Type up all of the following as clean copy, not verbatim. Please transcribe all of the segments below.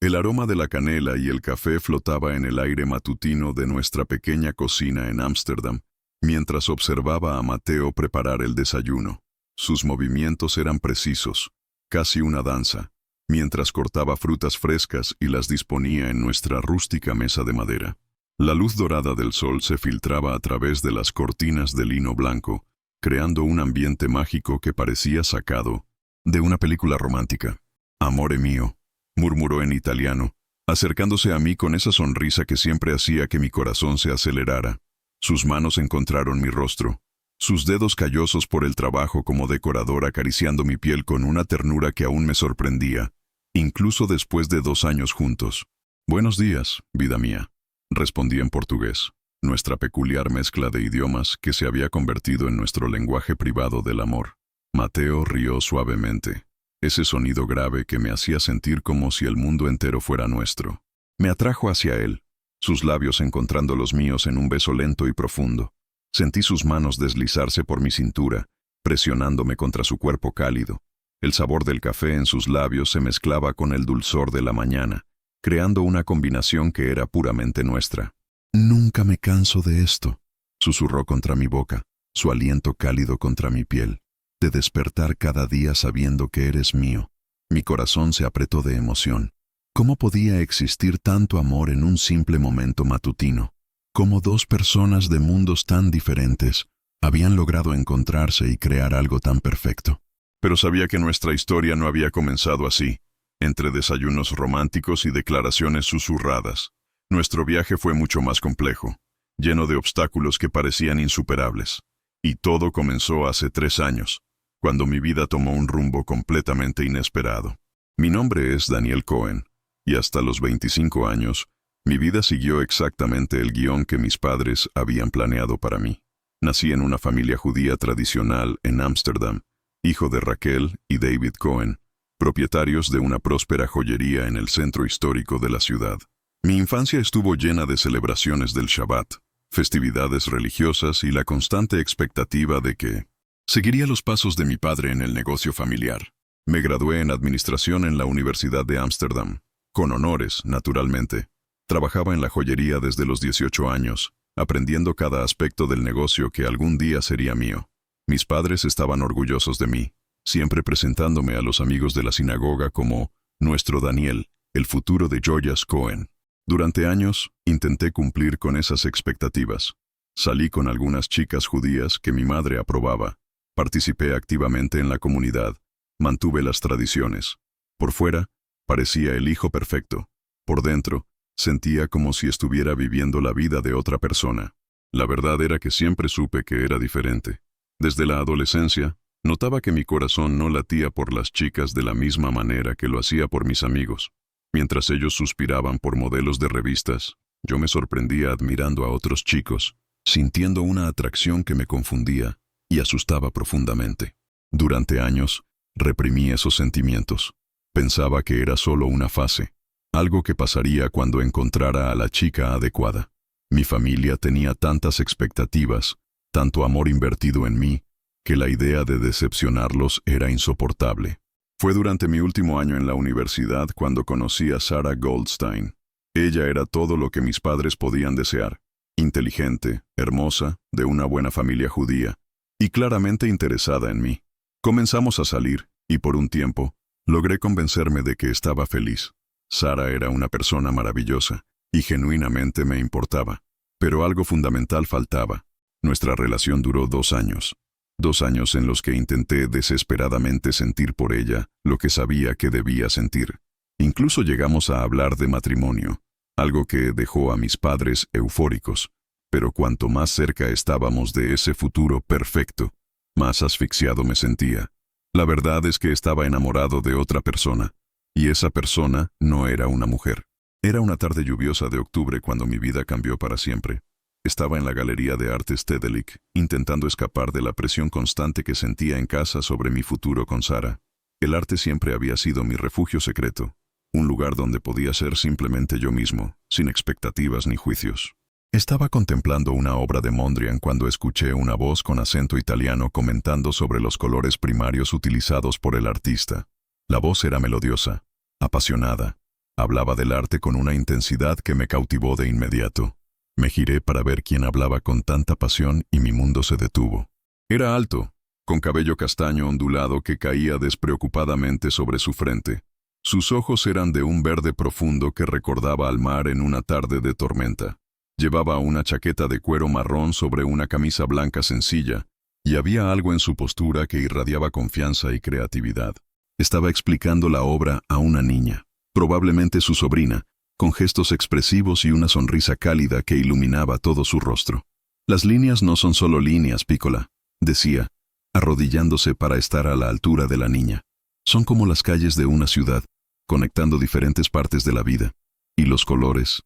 El aroma de la canela y el café flotaba en el aire matutino de nuestra pequeña cocina en Ámsterdam, mientras observaba a Mateo preparar el desayuno. Sus movimientos eran precisos, casi una danza, mientras cortaba frutas frescas y las disponía en nuestra rústica mesa de madera. La luz dorada del sol se filtraba a través de las cortinas de lino blanco, creando un ambiente mágico que parecía sacado de una película romántica. «Amore mío», murmuró en italiano, acercándose a mí con esa sonrisa que siempre hacía que mi corazón se acelerara. Sus manos encontraron mi rostro, sus dedos callosos por el trabajo como decorador acariciando mi piel con una ternura que aún me sorprendía, incluso después de 2 años juntos. «Buenos días, vida mía», respondí en portugués, nuestra peculiar mezcla de idiomas que se había convertido en nuestro lenguaje privado del amor. Mateo rió suavemente, ese sonido grave que me hacía sentir como si el mundo entero fuera nuestro. Me atrajo hacia él, sus labios encontrando los míos en un beso lento y profundo. Sentí sus manos deslizarse por mi cintura, presionándome contra su cuerpo cálido. El sabor del café en sus labios se mezclaba con el dulzor de la mañana, creando una combinación que era puramente nuestra. «Nunca me canso de esto», susurró contra mi boca, su aliento cálido contra mi piel, «de despertar cada día sabiendo que eres mío». Mi corazón se apretó de emoción. ¿Cómo podía existir tanto amor en un simple momento matutino? ¿Cómo 2 personas de mundos tan diferentes habían logrado encontrarse y crear algo tan perfecto? Pero sabía que nuestra historia no había comenzado así, entre desayunos románticos y declaraciones susurradas. Nuestro viaje fue mucho más complejo, lleno de obstáculos que parecían insuperables. Y todo comenzó hace 3 años, cuando mi vida tomó un rumbo completamente inesperado. Mi nombre es Daniel Cohen, y hasta los 25 años, mi vida siguió exactamente el guión que mis padres habían planeado para mí. Nací en una familia judía tradicional en Ámsterdam, hijo de Raquel y David Cohen, propietarios de una próspera joyería en el centro histórico de la ciudad. Mi infancia estuvo llena de celebraciones del Shabbat, festividades religiosas y la constante expectativa de que seguiría los pasos de mi padre en el negocio familiar. Me gradué en administración en la Universidad de Ámsterdam, con honores, naturalmente. Trabajaba en la joyería desde los 18 años, aprendiendo cada aspecto del negocio que algún día sería mío. Mis padres estaban orgullosos de mí, siempre presentándome a los amigos de la sinagoga como nuestro Daniel, el futuro de joyas Cohen. Durante años, intenté cumplir con esas expectativas. Salí con algunas chicas judías que mi madre aprobaba. Participé activamente en la comunidad. Mantuve las tradiciones. Por fuera, parecía el hijo perfecto. Por dentro, sentía como si estuviera viviendo la vida de otra persona. La verdad era que siempre supe que era diferente. Desde la adolescencia, notaba que mi corazón no latía por las chicas de la misma manera que lo hacía por mis amigos. Mientras ellos suspiraban por modelos de revistas, yo me sorprendía admirando a otros chicos, sintiendo una atracción que me confundía y asustaba profundamente. Durante años, reprimí esos sentimientos. Pensaba que era solo una fase, algo que pasaría cuando encontrara a la chica adecuada. Mi familia tenía tantas expectativas, tanto amor invertido en mí, que la idea de decepcionarlos era insoportable. Fue durante mi último año en la universidad cuando conocí a Sarah Goldstein. Ella era todo lo que mis padres podían desear. Inteligente, hermosa, de una buena familia judía, y claramente interesada en mí. Comenzamos a salir, y por un tiempo, logré convencerme de que estaba feliz. Sarah era una persona maravillosa, y genuinamente me importaba. Pero algo fundamental faltaba. Nuestra relación duró 2 años. 2 años en los que intenté desesperadamente sentir por ella lo que sabía que debía sentir. Incluso llegamos a hablar de matrimonio, algo que dejó a mis padres eufóricos. Pero cuanto más cerca estábamos de ese futuro perfecto, más asfixiado me sentía. La verdad es que estaba enamorado de otra persona, y esa persona no era una mujer. Era una tarde lluviosa de octubre cuando mi vida cambió para siempre. Estaba en la Galería de Arte Stedelijk, intentando escapar de la presión constante que sentía en casa sobre mi futuro con Sarah. El arte siempre había sido mi refugio secreto, un lugar donde podía ser simplemente yo mismo, sin expectativas ni juicios. Estaba contemplando una obra de Mondrian cuando escuché una voz con acento italiano comentando sobre los colores primarios utilizados por el artista. La voz era melodiosa, apasionada, Hablaba del arte con una intensidad que me cautivó de inmediato. Me giré para ver quién hablaba con tanta pasión y mi mundo se detuvo. Era alto, con cabello castaño ondulado que caía despreocupadamente sobre su frente. Sus ojos eran de un verde profundo que recordaba al mar en una tarde de tormenta. Llevaba una chaqueta de cuero marrón sobre una camisa blanca sencilla, y había algo en su postura que irradiaba confianza y creatividad. Estaba explicando la obra a una niña, probablemente su sobrina, con gestos expresivos y una sonrisa cálida que iluminaba todo su rostro. «Las líneas no son solo líneas, Piccola», decía, arrodillándose para estar a la altura de la niña. «Son como las calles de una ciudad, conectando diferentes partes de la vida. Y los colores...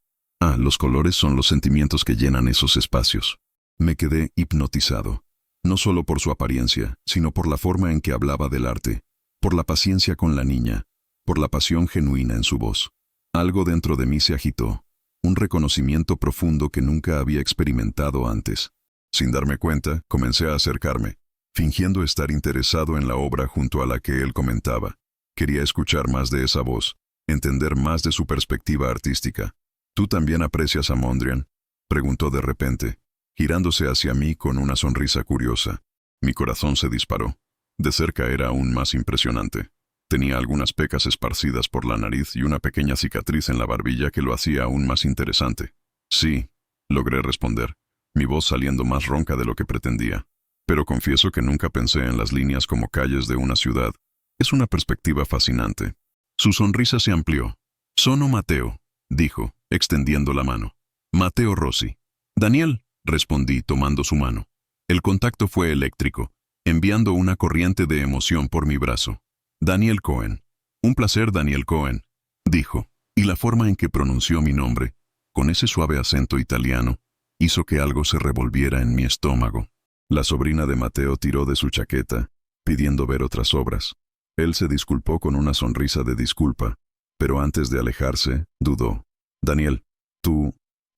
los colores son los sentimientos que llenan esos espacios». Me quedé hipnotizado, no solo por su apariencia, sino por la forma en que hablaba del arte, por la paciencia con la niña, por la pasión genuina en su voz. Algo dentro de mí se agitó, un reconocimiento profundo que nunca había experimentado antes. Sin darme cuenta, comencé a acercarme, fingiendo estar interesado en la obra junto a la que él comentaba. Quería escuchar más de esa voz, entender más de su perspectiva artística. «¿Tú también aprecias a Mondrian?», preguntó de repente, girándose hacia mí con una sonrisa curiosa. Mi corazón se disparó. De cerca era aún más impresionante. Tenía algunas pecas esparcidas por la nariz y una pequeña cicatriz en la barbilla que lo hacía aún más interesante. «Sí», logré responder, mi voz saliendo más ronca de lo que pretendía. «Pero confieso que nunca pensé en las líneas como calles de una ciudad. Es una perspectiva fascinante». Su sonrisa se amplió. «Sono Matteo», dijo, extendiendo la mano. «Matteo Rossi». «Daniel», respondí tomando su mano. El contacto fue eléctrico, enviando una corriente de emoción por mi brazo. «Daniel Cohen». «Un placer, Daniel Cohen», dijo, y la forma en que pronunció mi nombre, con ese suave acento italiano, hizo que algo se revolviera en mi estómago. La sobrina de Matteo tiró de su chaqueta, pidiendo ver otras obras. Él se disculpó con una sonrisa de disculpa, pero antes de alejarse, dudó. «Daniel,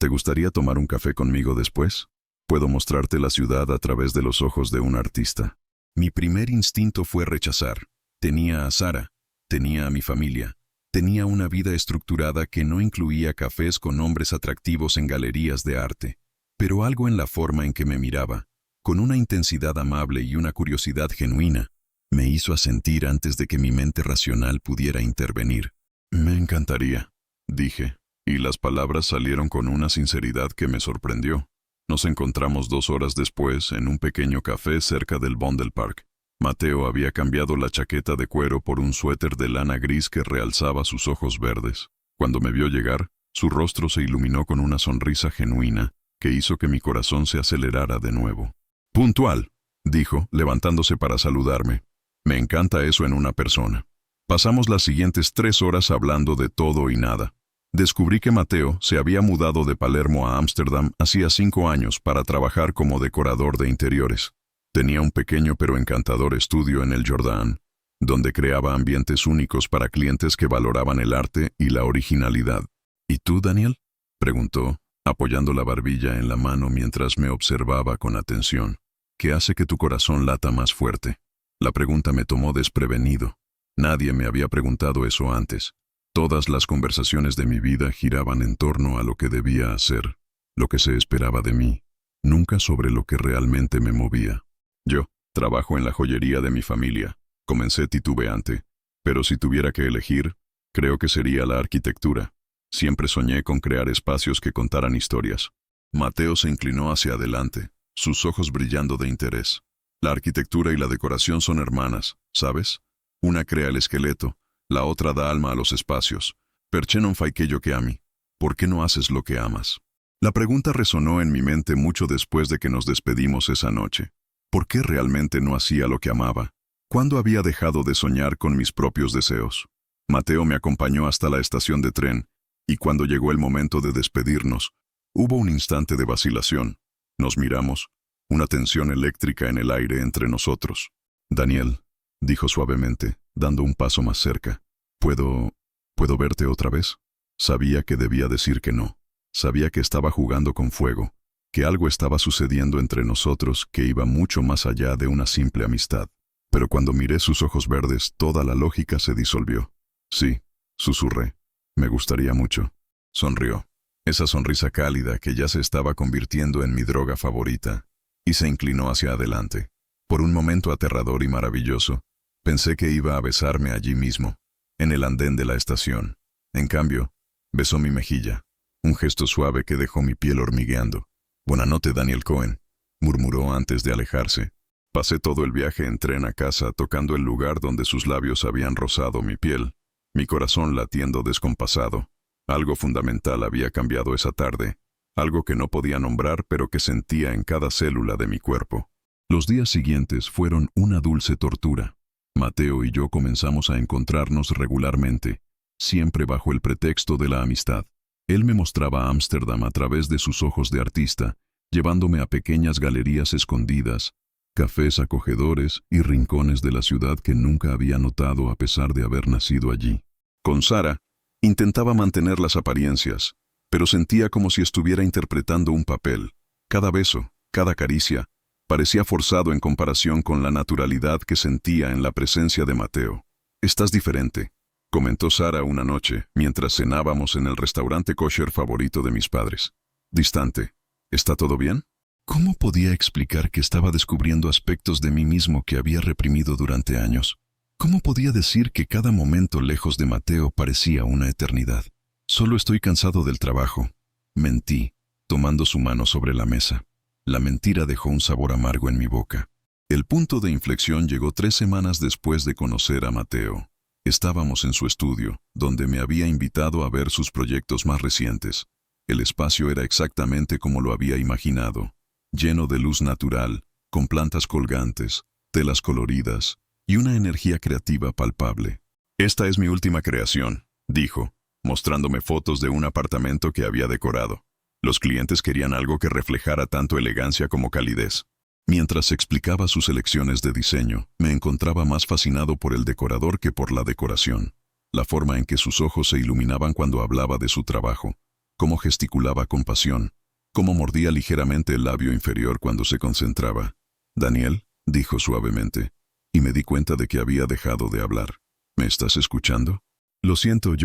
¿te gustaría tomar un café conmigo después? Puedo mostrarte la ciudad a través de los ojos de un artista». Mi primer instinto fue rechazar. Tenía a Sara, tenía a mi familia, tenía una vida estructurada que no incluía cafés con hombres atractivos en galerías de arte. Pero algo en la forma en que me miraba, con una intensidad amable y una curiosidad genuina, me hizo asentir antes de que mi mente racional pudiera intervenir. «Me encantaría», dije, y las palabras salieron con una sinceridad que me sorprendió. Nos encontramos 2 horas después en un pequeño café cerca del Vondelpark. Matteo había cambiado la chaqueta de cuero por un suéter de lana gris que realzaba sus ojos verdes. Cuando me vio llegar, su rostro se iluminó con una sonrisa genuina que hizo que mi corazón se acelerara de nuevo. «Puntual», dijo, levantándose para saludarme. «Me encanta eso en una persona». Pasamos las siguientes 3 horas hablando de todo y nada. Descubrí que Matteo se había mudado de Palermo a Ámsterdam hacía 5 años para trabajar como decorador de interiores. Tenía un pequeño pero encantador estudio en el Jordaan, donde creaba ambientes únicos para clientes que valoraban el arte y la originalidad. «¿Y tú, Daniel?», preguntó, apoyando la barbilla en la mano mientras me observaba con atención. «¿Qué hace que tu corazón lata más fuerte?». La pregunta me tomó desprevenido. Nadie me había preguntado eso antes. Todas las conversaciones de mi vida giraban en torno a lo que debía hacer, lo que se esperaba de mí, nunca sobre lo que realmente me movía. «Yo trabajo en la joyería de mi familia», comencé titubeante, «pero si tuviera que elegir, creo que sería la arquitectura. Siempre soñé con crear espacios que contaran historias». Matteo se inclinó hacia adelante, sus ojos brillando de interés. «La arquitectura y la decoración son hermanas, ¿sabes? Una crea el esqueleto, la otra da alma a los espacios. Perché non fai quello che ami? ¿Por qué no haces lo que amas?». La pregunta resonó en mi mente mucho después de que nos despedimos esa noche. ¿Por qué realmente no hacía lo que amaba? ¿Cuándo había dejado de soñar con mis propios deseos? Matteo me acompañó hasta la estación de tren, y cuando llegó el momento de despedirnos, hubo un instante de vacilación. Nos miramos, una tensión eléctrica en el aire entre nosotros. «Daniel», dijo suavemente, dando un paso más cerca, ¿Puedo verte otra vez?» Sabía que debía decir que no. Sabía que estaba jugando con fuego, que algo estaba sucediendo entre nosotros que iba mucho más allá de una simple amistad. Pero cuando miré sus ojos verdes, toda la lógica se disolvió. «Sí», susurré. Me gustaría mucho. Sonrió. Esa sonrisa cálida que ya se estaba convirtiendo en mi droga favorita, y se inclinó hacia adelante. Por un momento aterrador y maravilloso, pensé que iba a besarme allí mismo, en el andén de la estación. En cambio, besó mi mejilla, un gesto suave que dejó mi piel hormigueando. «Buena noche, Daniel Cohen», murmuró antes de alejarse. Pasé todo el viaje en tren a casa tocando el lugar donde sus labios habían rozado mi piel, mi corazón latiendo descompasado. Algo fundamental había cambiado esa tarde, algo que no podía nombrar pero que sentía en cada célula de mi cuerpo. Los días siguientes fueron una dulce tortura. Mateo y yo comenzamos a encontrarnos regularmente, siempre bajo el pretexto de la amistad. Él me mostraba Ámsterdam a través de sus ojos de artista, llevándome a pequeñas galerías escondidas, cafés acogedores y rincones de la ciudad que nunca había notado a pesar de haber nacido allí. Con Sara, intentaba mantener las apariencias, pero sentía como si estuviera interpretando un papel. Cada beso, cada caricia, parecía forzado en comparación con la naturalidad que sentía en la presencia de Mateo. «Estás diferente», comentó Sara una noche, mientras cenábamos en el restaurante kosher favorito de mis padres. Distante. «¿Está todo bien?» ¿Cómo podía explicar que estaba descubriendo aspectos de mí mismo que había reprimido durante años? ¿Cómo podía decir que cada momento lejos de Mateo parecía una eternidad? «Solo estoy cansado del trabajo», mentí, tomando su mano sobre la mesa. La mentira dejó un sabor amargo en mi boca. El punto de inflexión llegó 3 semanas después de conocer a Mateo. Estábamos en su estudio, donde me había invitado a ver sus proyectos más recientes. El espacio era exactamente como lo había imaginado, lleno de luz natural, con plantas colgantes, telas coloridas y una energía creativa palpable. «Esta es mi última creación», dijo, mostrándome fotos de un apartamento que había decorado. Los clientes querían algo que reflejara tanto elegancia como calidez. Mientras explicaba sus elecciones de diseño, me encontraba más fascinado por el decorador que por la decoración. La forma en que sus ojos se iluminaban cuando hablaba de su trabajo, cómo gesticulaba con pasión, cómo mordía ligeramente el labio inferior cuando se concentraba. «Daniel», dijo suavemente, y me di cuenta de que había dejado de hablar. «¿Me estás escuchando?» «Lo siento,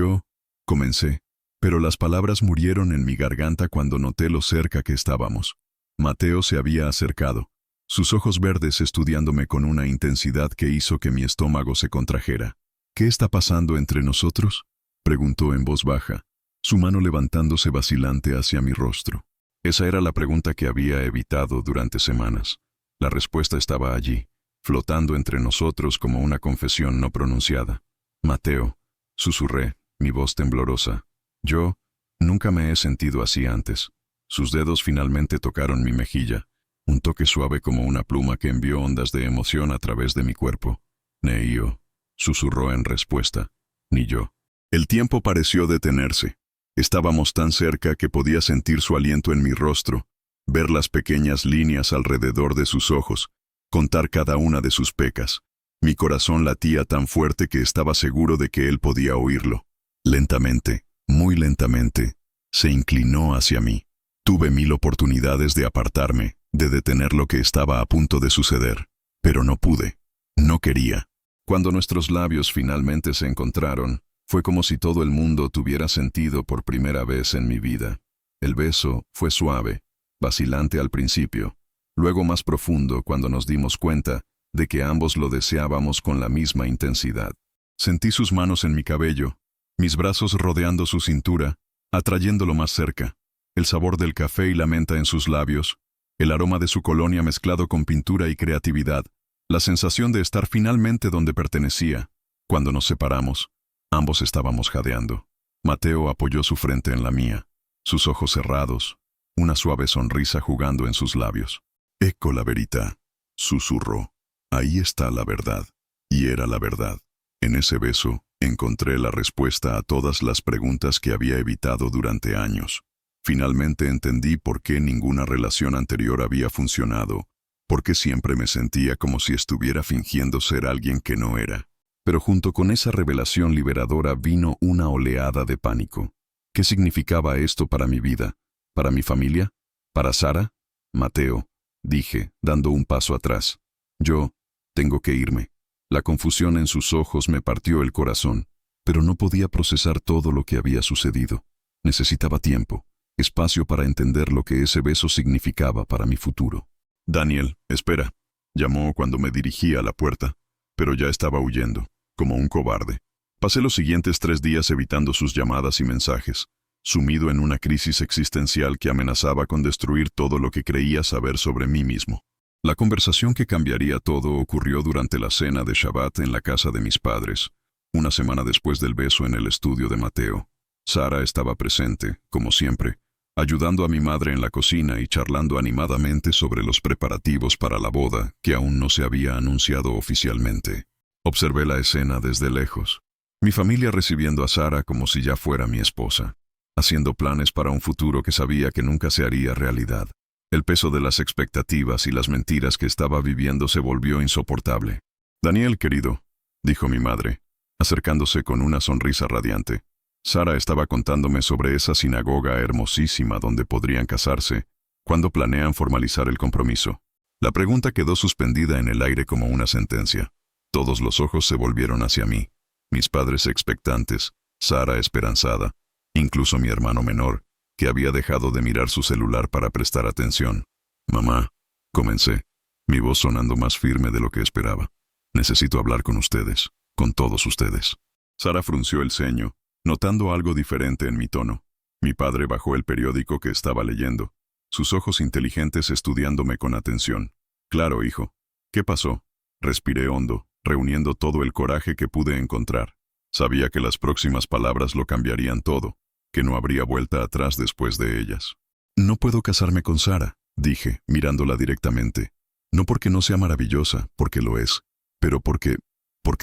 comencé, pero las palabras murieron en mi garganta cuando noté lo cerca que estábamos. Mateo se había acercado, sus ojos verdes estudiándome con una intensidad que hizo que mi estómago se contrajera. «¿Qué está pasando entre nosotros?», preguntó en voz baja, su mano levantándose vacilante hacia mi rostro. Esa era la pregunta que había evitado durante semanas. La respuesta estaba allí, flotando entre nosotros como una confesión no pronunciada. «Mateo», susurré, mi voz temblorosa. «Yo nunca me he sentido así antes». Sus dedos finalmente tocaron mi mejilla, un toque suave como una pluma que envió ondas de emoción a través de mi cuerpo. «Neio», susurró en respuesta. «Ni yo». El tiempo pareció detenerse. Estábamos tan cerca que podía sentir su aliento en mi rostro, ver las pequeñas líneas alrededor de sus ojos, contar cada una de sus pecas. Mi corazón latía tan fuerte que estaba seguro de que él podía oírlo. Lentamente, muy lentamente, se inclinó hacia mí. Tuve 1000 oportunidades de apartarme, de detener lo que estaba a punto de suceder, pero no pude, no quería. Cuando nuestros labios finalmente se encontraron, fue como si todo el mundo tuviera sentido por primera vez en mi vida. El beso fue suave, vacilante al principio, luego más profundo cuando nos dimos cuenta de que ambos lo deseábamos con la misma intensidad. Sentí sus manos en mi cabello, mis brazos rodeando su cintura, atrayéndolo más cerca, el sabor del café y la menta en sus labios, el aroma de su colonia mezclado con pintura y creatividad, la sensación de estar finalmente donde pertenecía. Cuando nos separamos, ambos estábamos jadeando. Mateo apoyó su frente en la mía, sus ojos cerrados, una suave sonrisa jugando en sus labios. «Ecco la verità», susurró. «Ahí está la verdad». Y era la verdad. En ese beso, encontré la respuesta a todas las preguntas que había evitado durante años. Finalmente entendí por qué ninguna relación anterior había funcionado, porque siempre me sentía como si estuviera fingiendo ser alguien que no era. Pero junto con esa revelación liberadora vino una oleada de pánico. ¿Qué significaba esto para mi vida? ¿Para mi familia? ¿Para Sara? «Mateo», dije, dando un paso atrás. «Yo tengo que irme». La confusión en sus ojos me partió el corazón. pero no podía procesar todo lo que había sucedido. Necesitaba tiempo, espacio para entender lo que ese beso significaba para mi futuro. Daniel, espera, llamó cuando me dirigí a la puerta, pero ya estaba huyendo, como un cobarde. Pasé los siguientes 3 días evitando sus llamadas y mensajes, sumido en una crisis existencial que amenazaba con destruir todo lo que creía saber sobre mí mismo. La conversación que cambiaría todo ocurrió durante la cena de Shabbat en la casa de mis padres, una semana después del beso en el estudio de Mateo. Sara estaba presente, como siempre, ayudando a mi madre en la cocina y charlando animadamente sobre los preparativos para la boda que aún no se había anunciado oficialmente. Observé la escena desde lejos. Mi familia recibiendo a Sara como si ya fuera mi esposa, haciendo planes para un futuro que sabía que nunca se haría realidad. El peso de las expectativas y las mentiras que estaba viviendo se volvió insoportable. Daniel, querido, dijo mi madre, acercándose con una sonrisa radiante. Sara estaba contándome sobre esa sinagoga hermosísima donde podrían casarse, cuando planean formalizar el compromiso. La pregunta quedó suspendida en el aire como una sentencia. Todos los ojos se volvieron hacia mí. Mis padres expectantes, Sara esperanzada, incluso mi hermano menor, que había dejado de mirar su celular para prestar atención. Mamá, comencé, mi voz sonando más firme de lo que esperaba. Necesito hablar con ustedes, con todos ustedes. Sara frunció el ceño, notando algo diferente en mi tono. Mi padre bajó el periódico que estaba leyendo, sus ojos inteligentes estudiándome con atención. Claro, hijo. ¿Qué pasó? Respiré hondo, reuniendo todo el coraje que pude encontrar. Sabía que las próximas palabras lo cambiarían todo, que no habría vuelta atrás después de ellas. No puedo casarme con Sara, dije, mirándola directamente. No porque no sea maravillosa, porque lo es, pero porque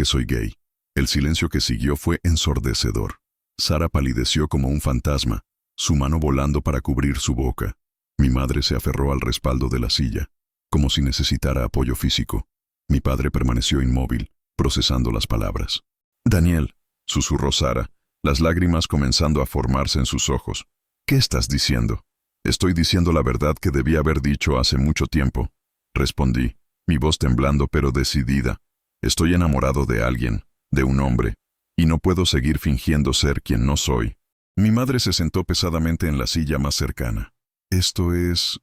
soy gay. El silencio que siguió fue ensordecedor. Sara palideció como un fantasma, su mano volando para cubrir su boca. Mi madre se aferró al respaldo de la silla, como si necesitara apoyo físico. Mi padre permaneció inmóvil, procesando las palabras. Daniel, susurró Sara, las lágrimas comenzando a formarse en sus ojos. ¿Qué estás diciendo? Estoy diciendo la verdad que debí haber dicho hace mucho tiempo, respondí, mi voz temblando pero decidida. Estoy enamorado de alguien, de un hombre, y no puedo seguir fingiendo ser quien no soy. Mi madre se sentó pesadamente en la silla más cercana. Esto es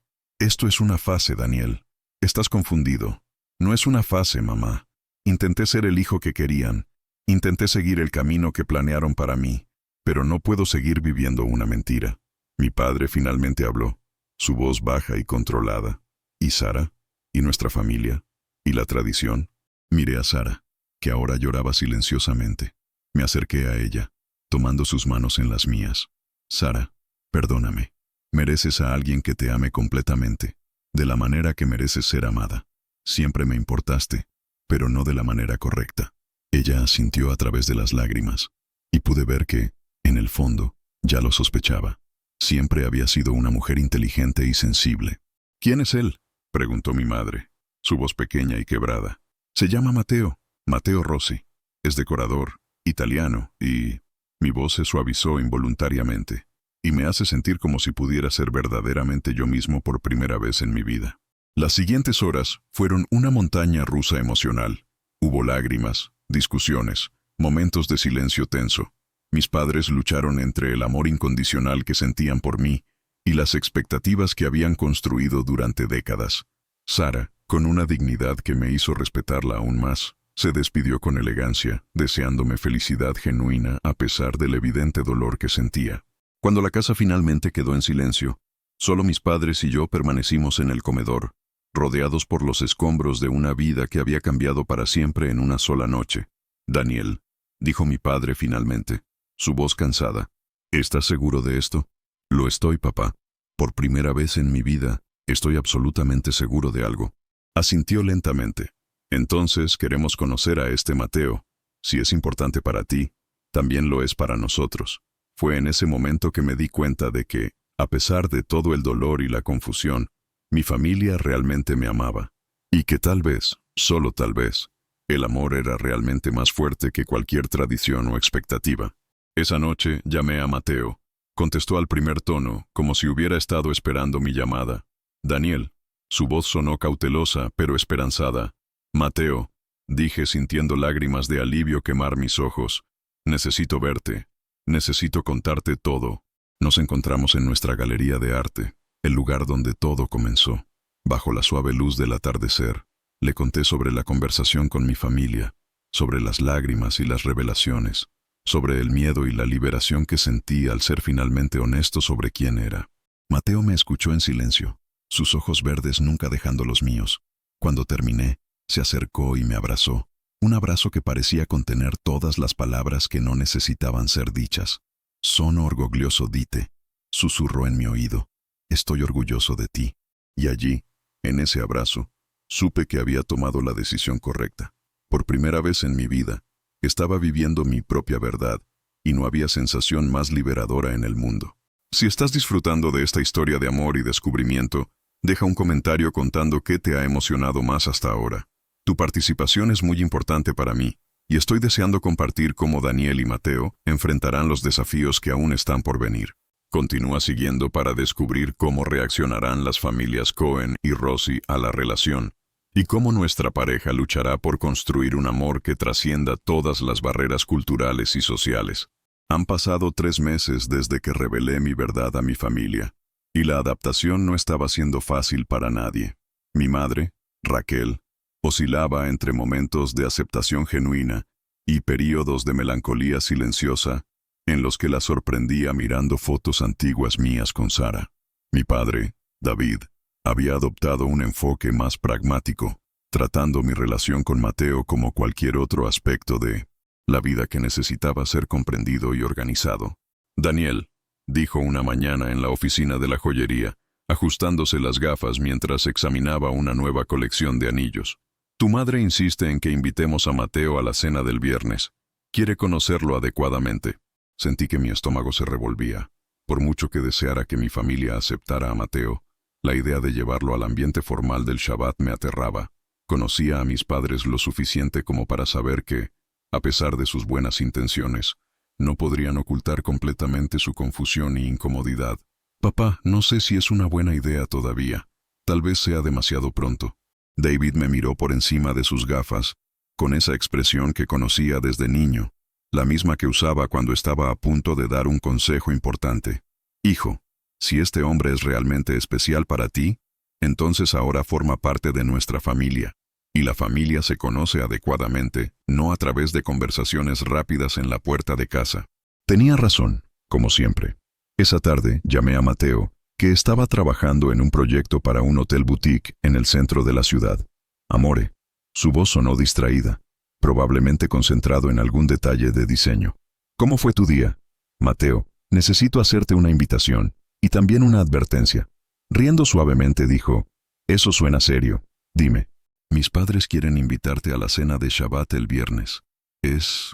una fase, Daniel. Estás confundido. No es una fase, mamá. Intenté ser el hijo que querían. Intenté seguir el camino que planearon para mí, pero no puedo seguir viviendo una mentira. Mi padre finalmente habló, su voz baja y controlada. ¿Y Sara? ¿Y nuestra familia? ¿Y la tradición? Miré a Sara, que ahora lloraba silenciosamente. Me acerqué a ella, tomando sus manos en las mías. Sara, perdóname. Mereces a alguien que te ame completamente, de la manera que mereces ser amada. Siempre me importaste, pero no de la manera correcta. Ella asintió a través de las lágrimas, y pude ver que, en el fondo, ya lo sospechaba. Siempre había sido una mujer inteligente y sensible. ¿Quién es él?, preguntó mi madre, su voz pequeña y quebrada. Se llama Mateo, Mateo Rossi. Es decorador, italiano, y... Mi voz se suavizó involuntariamente, y me hace sentir como si pudiera ser verdaderamente yo mismo por primera vez en mi vida. Las siguientes horas fueron una montaña rusa emocional. Hubo lágrimas, discusiones, momentos de silencio tenso. Mis padres lucharon entre el amor incondicional que sentían por mí y las expectativas que habían construido durante décadas. Sara, con una dignidad que me hizo respetarla aún más, se despidió con elegancia, deseándome felicidad genuina a pesar del evidente dolor que sentía. Cuando la casa finalmente quedó en silencio, solo mis padres y yo permanecimos en el comedor, rodeados por los escombros de una vida que había cambiado para siempre en una sola noche. Daniel, dijo mi padre finalmente, su voz cansada. ¿Estás seguro de esto? Lo estoy, papá. Por primera vez en mi vida, estoy absolutamente seguro de algo. Asintió lentamente. Entonces queremos conocer a este Mateo. Si es importante para ti, también lo es para nosotros. Fue en ese momento que me di cuenta de que, a pesar de todo el dolor y la confusión, mi familia realmente me amaba. Y que tal vez, solo tal vez, el amor era realmente más fuerte que cualquier tradición o expectativa. Esa noche llamé a Mateo. Contestó al primer tono, como si hubiera estado esperando mi llamada. Daniel. Su voz sonó cautelosa, pero esperanzada. Mateo, dije sintiendo lágrimas de alivio quemar mis ojos. Necesito verte. Necesito contarte todo. Nos encontramos en nuestra galería de arte, el lugar donde todo comenzó. Bajo la suave luz del atardecer, le conté sobre la conversación con mi familia, sobre las lágrimas y las revelaciones, sobre el miedo y la liberación que sentí al ser finalmente honesto sobre quién era. Mateo me escuchó en silencio, sus ojos verdes nunca dejando los míos. Cuando terminé, se acercó y me abrazó, un abrazo que parecía contener todas las palabras que no necesitaban ser dichas. «Sono orgoglioso di te», susurró en mi oído. «Estoy orgulloso de ti». Y allí, en ese abrazo, supe que había tomado la decisión correcta. Por primera vez en mi vida, estaba viviendo mi propia verdad, y no había sensación más liberadora en el mundo. Si estás disfrutando de esta historia de amor y descubrimiento, deja un comentario contando qué te ha emocionado más hasta ahora. Tu participación es muy importante para mí, y estoy deseando compartir cómo Daniel y Mateo enfrentarán los desafíos que aún están por venir. Continúa siguiendo para descubrir cómo reaccionarán las familias Cohen y Rossi a la relación, y cómo nuestra pareja luchará por construir un amor que trascienda todas las barreras culturales y sociales. Han pasado 3 meses desde que revelé mi verdad a mi familia, y la adaptación no estaba siendo fácil para nadie. Mi madre, Raquel, oscilaba entre momentos de aceptación genuina y períodos de melancolía silenciosa en los que la sorprendía mirando fotos antiguas mías con Sara. Mi padre, David, había adoptado un enfoque más pragmático, tratando mi relación con Mateo como cualquier otro aspecto de la vida que necesitaba ser comprendido y organizado. «Daniel», dijo una mañana en la oficina de la joyería, ajustándose las gafas mientras examinaba una nueva colección de anillos. «Tu madre insiste en que invitemos a Mateo a la cena del viernes. Quiere conocerlo adecuadamente». Sentí que mi estómago se revolvía. Por mucho que deseara que mi familia aceptara a Mateo, la idea de llevarlo al ambiente formal del Shabbat me aterraba. Conocía a mis padres lo suficiente como para saber que, a pesar de sus buenas intenciones, no podrían ocultar completamente su confusión e incomodidad. «Papá, no sé si es una buena idea todavía. Tal vez sea demasiado pronto». David me miró por encima de sus gafas, con esa expresión que conocía desde niño, la misma que usaba cuando estaba a punto de dar un consejo importante. «Hijo, si este hombre es realmente especial para ti, entonces ahora forma parte de nuestra familia, y la familia se conoce adecuadamente, no a través de conversaciones rápidas en la puerta de casa». Tenía razón, como siempre. Esa tarde llamé a Mateo, que estaba trabajando en un proyecto para un hotel boutique en el centro de la ciudad. «Amore». Su voz sonó distraída, probablemente concentrado en algún detalle de diseño. «¿Cómo fue tu día?» «Mateo, necesito hacerte una invitación, y también una advertencia». Riendo suavemente dijo, «Eso suena serio. Dime». «Mis padres quieren invitarte a la cena de Shabbat el viernes. Es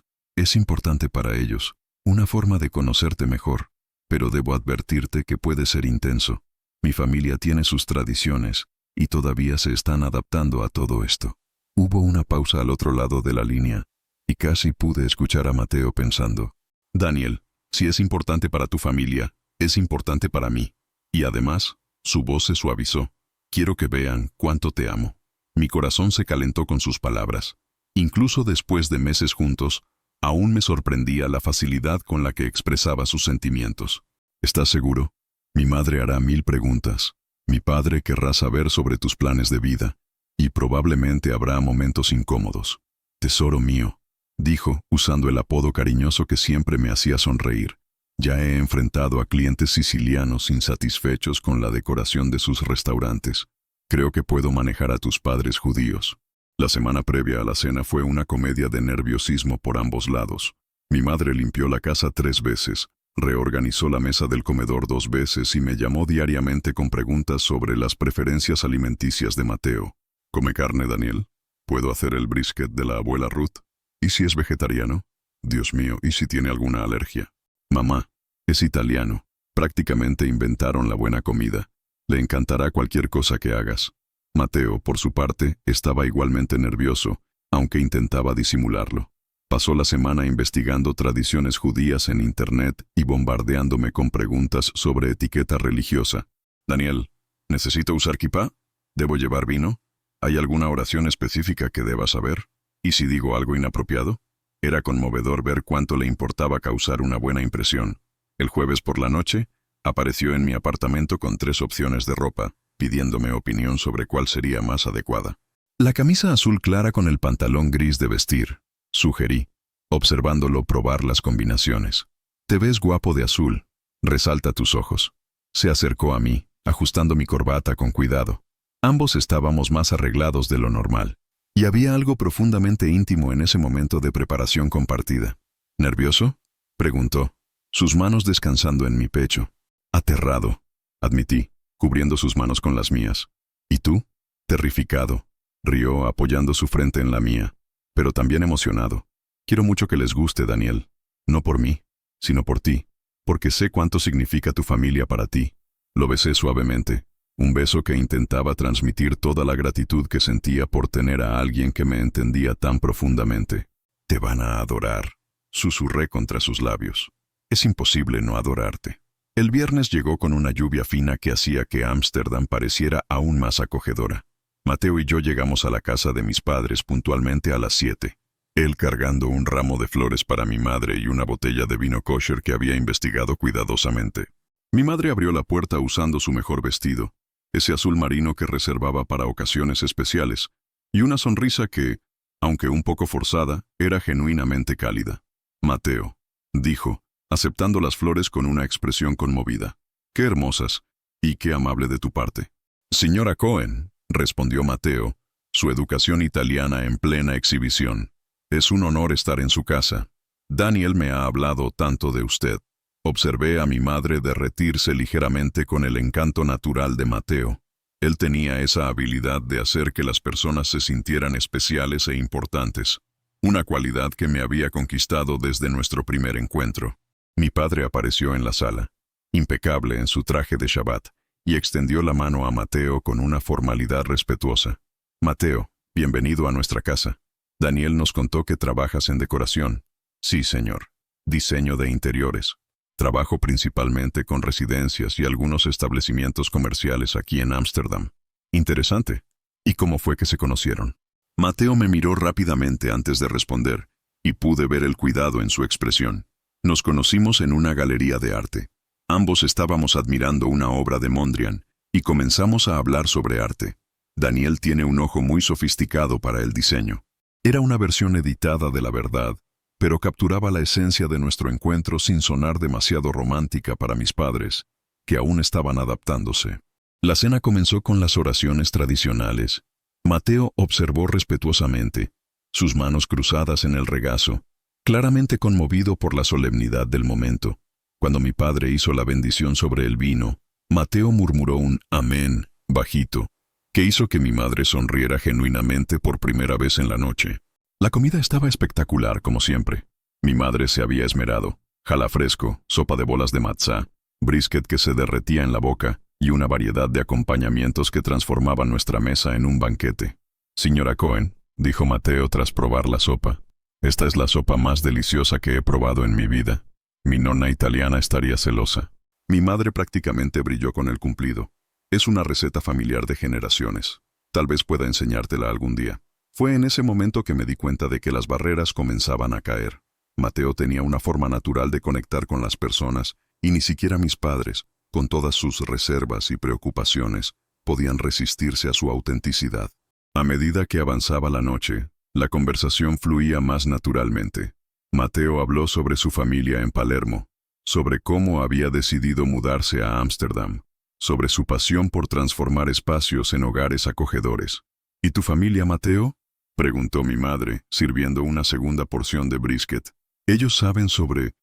importante para ellos, una forma de conocerte mejor. Pero debo advertirte que puede ser intenso. Mi familia tiene sus tradiciones, y todavía se están adaptando a todo esto». Hubo una pausa al otro lado de la línea, y casi pude escuchar a Mateo pensando, «Daniel, si es importante para tu familia, es importante para mí». Y además, su voz se suavizó. «Quiero que vean cuánto te amo». Mi corazón se calentó con sus palabras. Incluso después de meses juntos, aún me sorprendía la facilidad con la que expresaba sus sentimientos. «¿Estás seguro?» Mi madre hará 1000 preguntas. Mi padre querrá saber sobre tus planes de vida. Y probablemente habrá momentos incómodos. «Tesoro mío», dijo, usando el apodo cariñoso que siempre me hacía sonreír. «Ya he enfrentado a clientes sicilianos insatisfechos con la decoración de sus restaurantes. Creo que puedo manejar a tus padres judíos». La semana previa a la cena fue una comedia de nerviosismo por ambos lados. Mi madre limpió la casa 3 veces, reorganizó la mesa del comedor 2 veces y me llamó diariamente con preguntas sobre las preferencias alimenticias de Mateo. «¿Come carne, Daniel? ¿Puedo hacer el brisket de la abuela Ruth? ¿Y si es vegetariano? Dios mío, ¿y si tiene alguna alergia? Mamá, es italiano. Prácticamente inventaron la buena comida. Le encantará cualquier cosa que hagas». Mateo, por su parte, estaba igualmente nervioso, aunque intentaba disimularlo. Pasó la semana investigando tradiciones judías en Internet y bombardeándome con preguntas sobre etiqueta religiosa. «Daniel, ¿necesito usar kipá? ¿Debo llevar vino? ¿Hay alguna oración específica que deba saber? ¿Y si digo algo inapropiado? Era conmovedor ver cuánto le importaba causar una buena impresión. El jueves por la noche, apareció en mi apartamento con 3 opciones de ropa, pidiéndome opinión sobre cuál sería más adecuada. La camisa azul clara con el pantalón gris de vestir, sugerí, observándolo probar las combinaciones. Te ves guapo de azul, resalta tus ojos. Se acercó a mí, ajustando mi corbata con cuidado. Ambos estábamos más arreglados de lo normal, y había algo profundamente íntimo en ese momento de preparación compartida. ¿Nervioso?, preguntó, sus manos descansando en mi pecho. Aterrado, admití, cubriendo sus manos con las mías. ¿Y tú? Terrificado, rió apoyando su frente en la mía, pero también emocionado. Quiero mucho que les guste, Daniel. No por mí, sino por ti, porque sé cuánto significa tu familia para ti. Lo besé suavemente, un beso que intentaba transmitir toda la gratitud que sentía por tener a alguien que me entendía tan profundamente. Te van a adorar, susurré contra sus labios. Es imposible no adorarte. El viernes llegó con una lluvia fina que hacía que Ámsterdam pareciera aún más acogedora. Mateo y yo llegamos a la casa de mis padres puntualmente a las 7. Él cargando un ramo de flores para mi madre y una botella de vino kosher que había investigado cuidadosamente. Mi madre abrió la puerta usando su mejor vestido, ese azul marino que reservaba para ocasiones especiales, y una sonrisa que, aunque un poco forzada, era genuinamente cálida. Mateo, dijo, aceptando las flores con una expresión conmovida. Qué hermosas, y qué amable de tu parte. Señora Cohen, respondió Mateo, su educación italiana en plena exhibición. Es un honor estar en su casa. Daniel me ha hablado tanto de usted. Observé a mi madre derretirse ligeramente con el encanto natural de Mateo. Él tenía esa habilidad de hacer que las personas se sintieran especiales e importantes, una cualidad que me había conquistado desde nuestro primer encuentro. Mi padre apareció en la sala, impecable en su traje de Shabbat, y extendió la mano a Mateo con una formalidad respetuosa. Mateo, bienvenido a nuestra casa. Daniel nos contó que trabajas en decoración. Sí, señor. Diseño de interiores. Trabajo principalmente con residencias y algunos establecimientos comerciales aquí en Ámsterdam. Interesante. ¿Y cómo fue que se conocieron? Mateo me miró rápidamente antes de responder, y pude ver el cuidado en su expresión. Nos conocimos en una galería de arte. Ambos estábamos admirando una obra de Mondrian, y comenzamos a hablar sobre arte. Daniel tiene un ojo muy sofisticado para el diseño. Era una versión editada de la verdad, pero capturaba la esencia de nuestro encuentro sin sonar demasiado romántica para mis padres, que aún estaban adaptándose. La cena comenzó con las oraciones tradicionales. Mateo observó respetuosamente, sus manos cruzadas en el regazo, claramente conmovido por la solemnidad del momento. Cuando mi padre hizo la bendición sobre el vino, Mateo murmuró un amén bajito, que hizo que mi madre sonriera genuinamente por primera vez en la noche. La comida estaba espectacular, como siempre. Mi madre se había esmerado. Jalá fresco, sopa de bolas de matzá, brisket que se derretía en la boca y una variedad de acompañamientos que transformaban nuestra mesa en un banquete. Señora Cohen, dijo Mateo tras probar la sopa. Esta es la sopa más deliciosa que he probado en mi vida. Mi nonna italiana estaría celosa. Mi madre prácticamente brilló con el cumplido. Es una receta familiar de generaciones. Tal vez pueda enseñártela algún día. Fue en ese momento que me di cuenta de que las barreras comenzaban a caer. Mateo tenía una forma natural de conectar con las personas, y ni siquiera mis padres, con todas sus reservas y preocupaciones, podían resistirse a su autenticidad. A medida que avanzaba la noche, la conversación fluía más naturalmente. Mateo habló sobre su familia en Palermo, sobre cómo había decidido mudarse a Ámsterdam, sobre su pasión por transformar espacios en hogares acogedores. ¿Y tu familia, Mateo?, preguntó mi madre, sirviendo una segunda porción de brisket. ¿Ellos saben sobre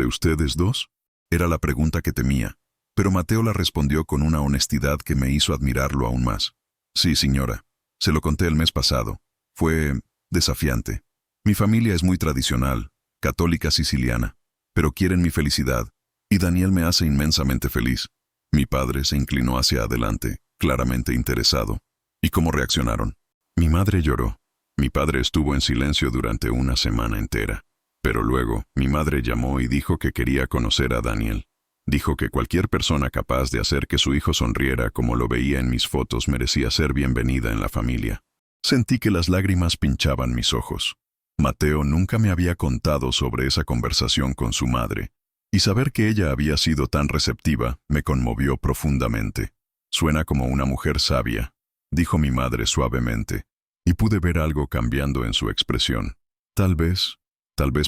ustedes dos? Era la pregunta que temía, pero Mateo la respondió con una honestidad que me hizo admirarlo aún más. Sí, señora. Se lo conté el mes pasado. Fue desafiante. Mi familia es muy tradicional, católica siciliana, pero quieren mi felicidad, y Daniel me hace inmensamente feliz. Mi padre se inclinó hacia adelante, claramente interesado. ¿Y cómo reaccionaron? Mi madre lloró. Mi padre estuvo en silencio durante una semana entera. Pero luego, mi madre llamó y dijo que quería conocer a Daniel. Dijo que cualquier persona capaz de hacer que su hijo sonriera como lo veía en mis fotos merecía ser bienvenida en la familia. Sentí que las lágrimas pinchaban mis ojos. Mateo nunca me había contado sobre esa conversación con su madre, y saber que ella había sido tan receptiva me conmovió profundamente. Suena como una mujer sabia, dijo mi madre suavemente, y pude ver algo cambiando en su expresión. Tal vez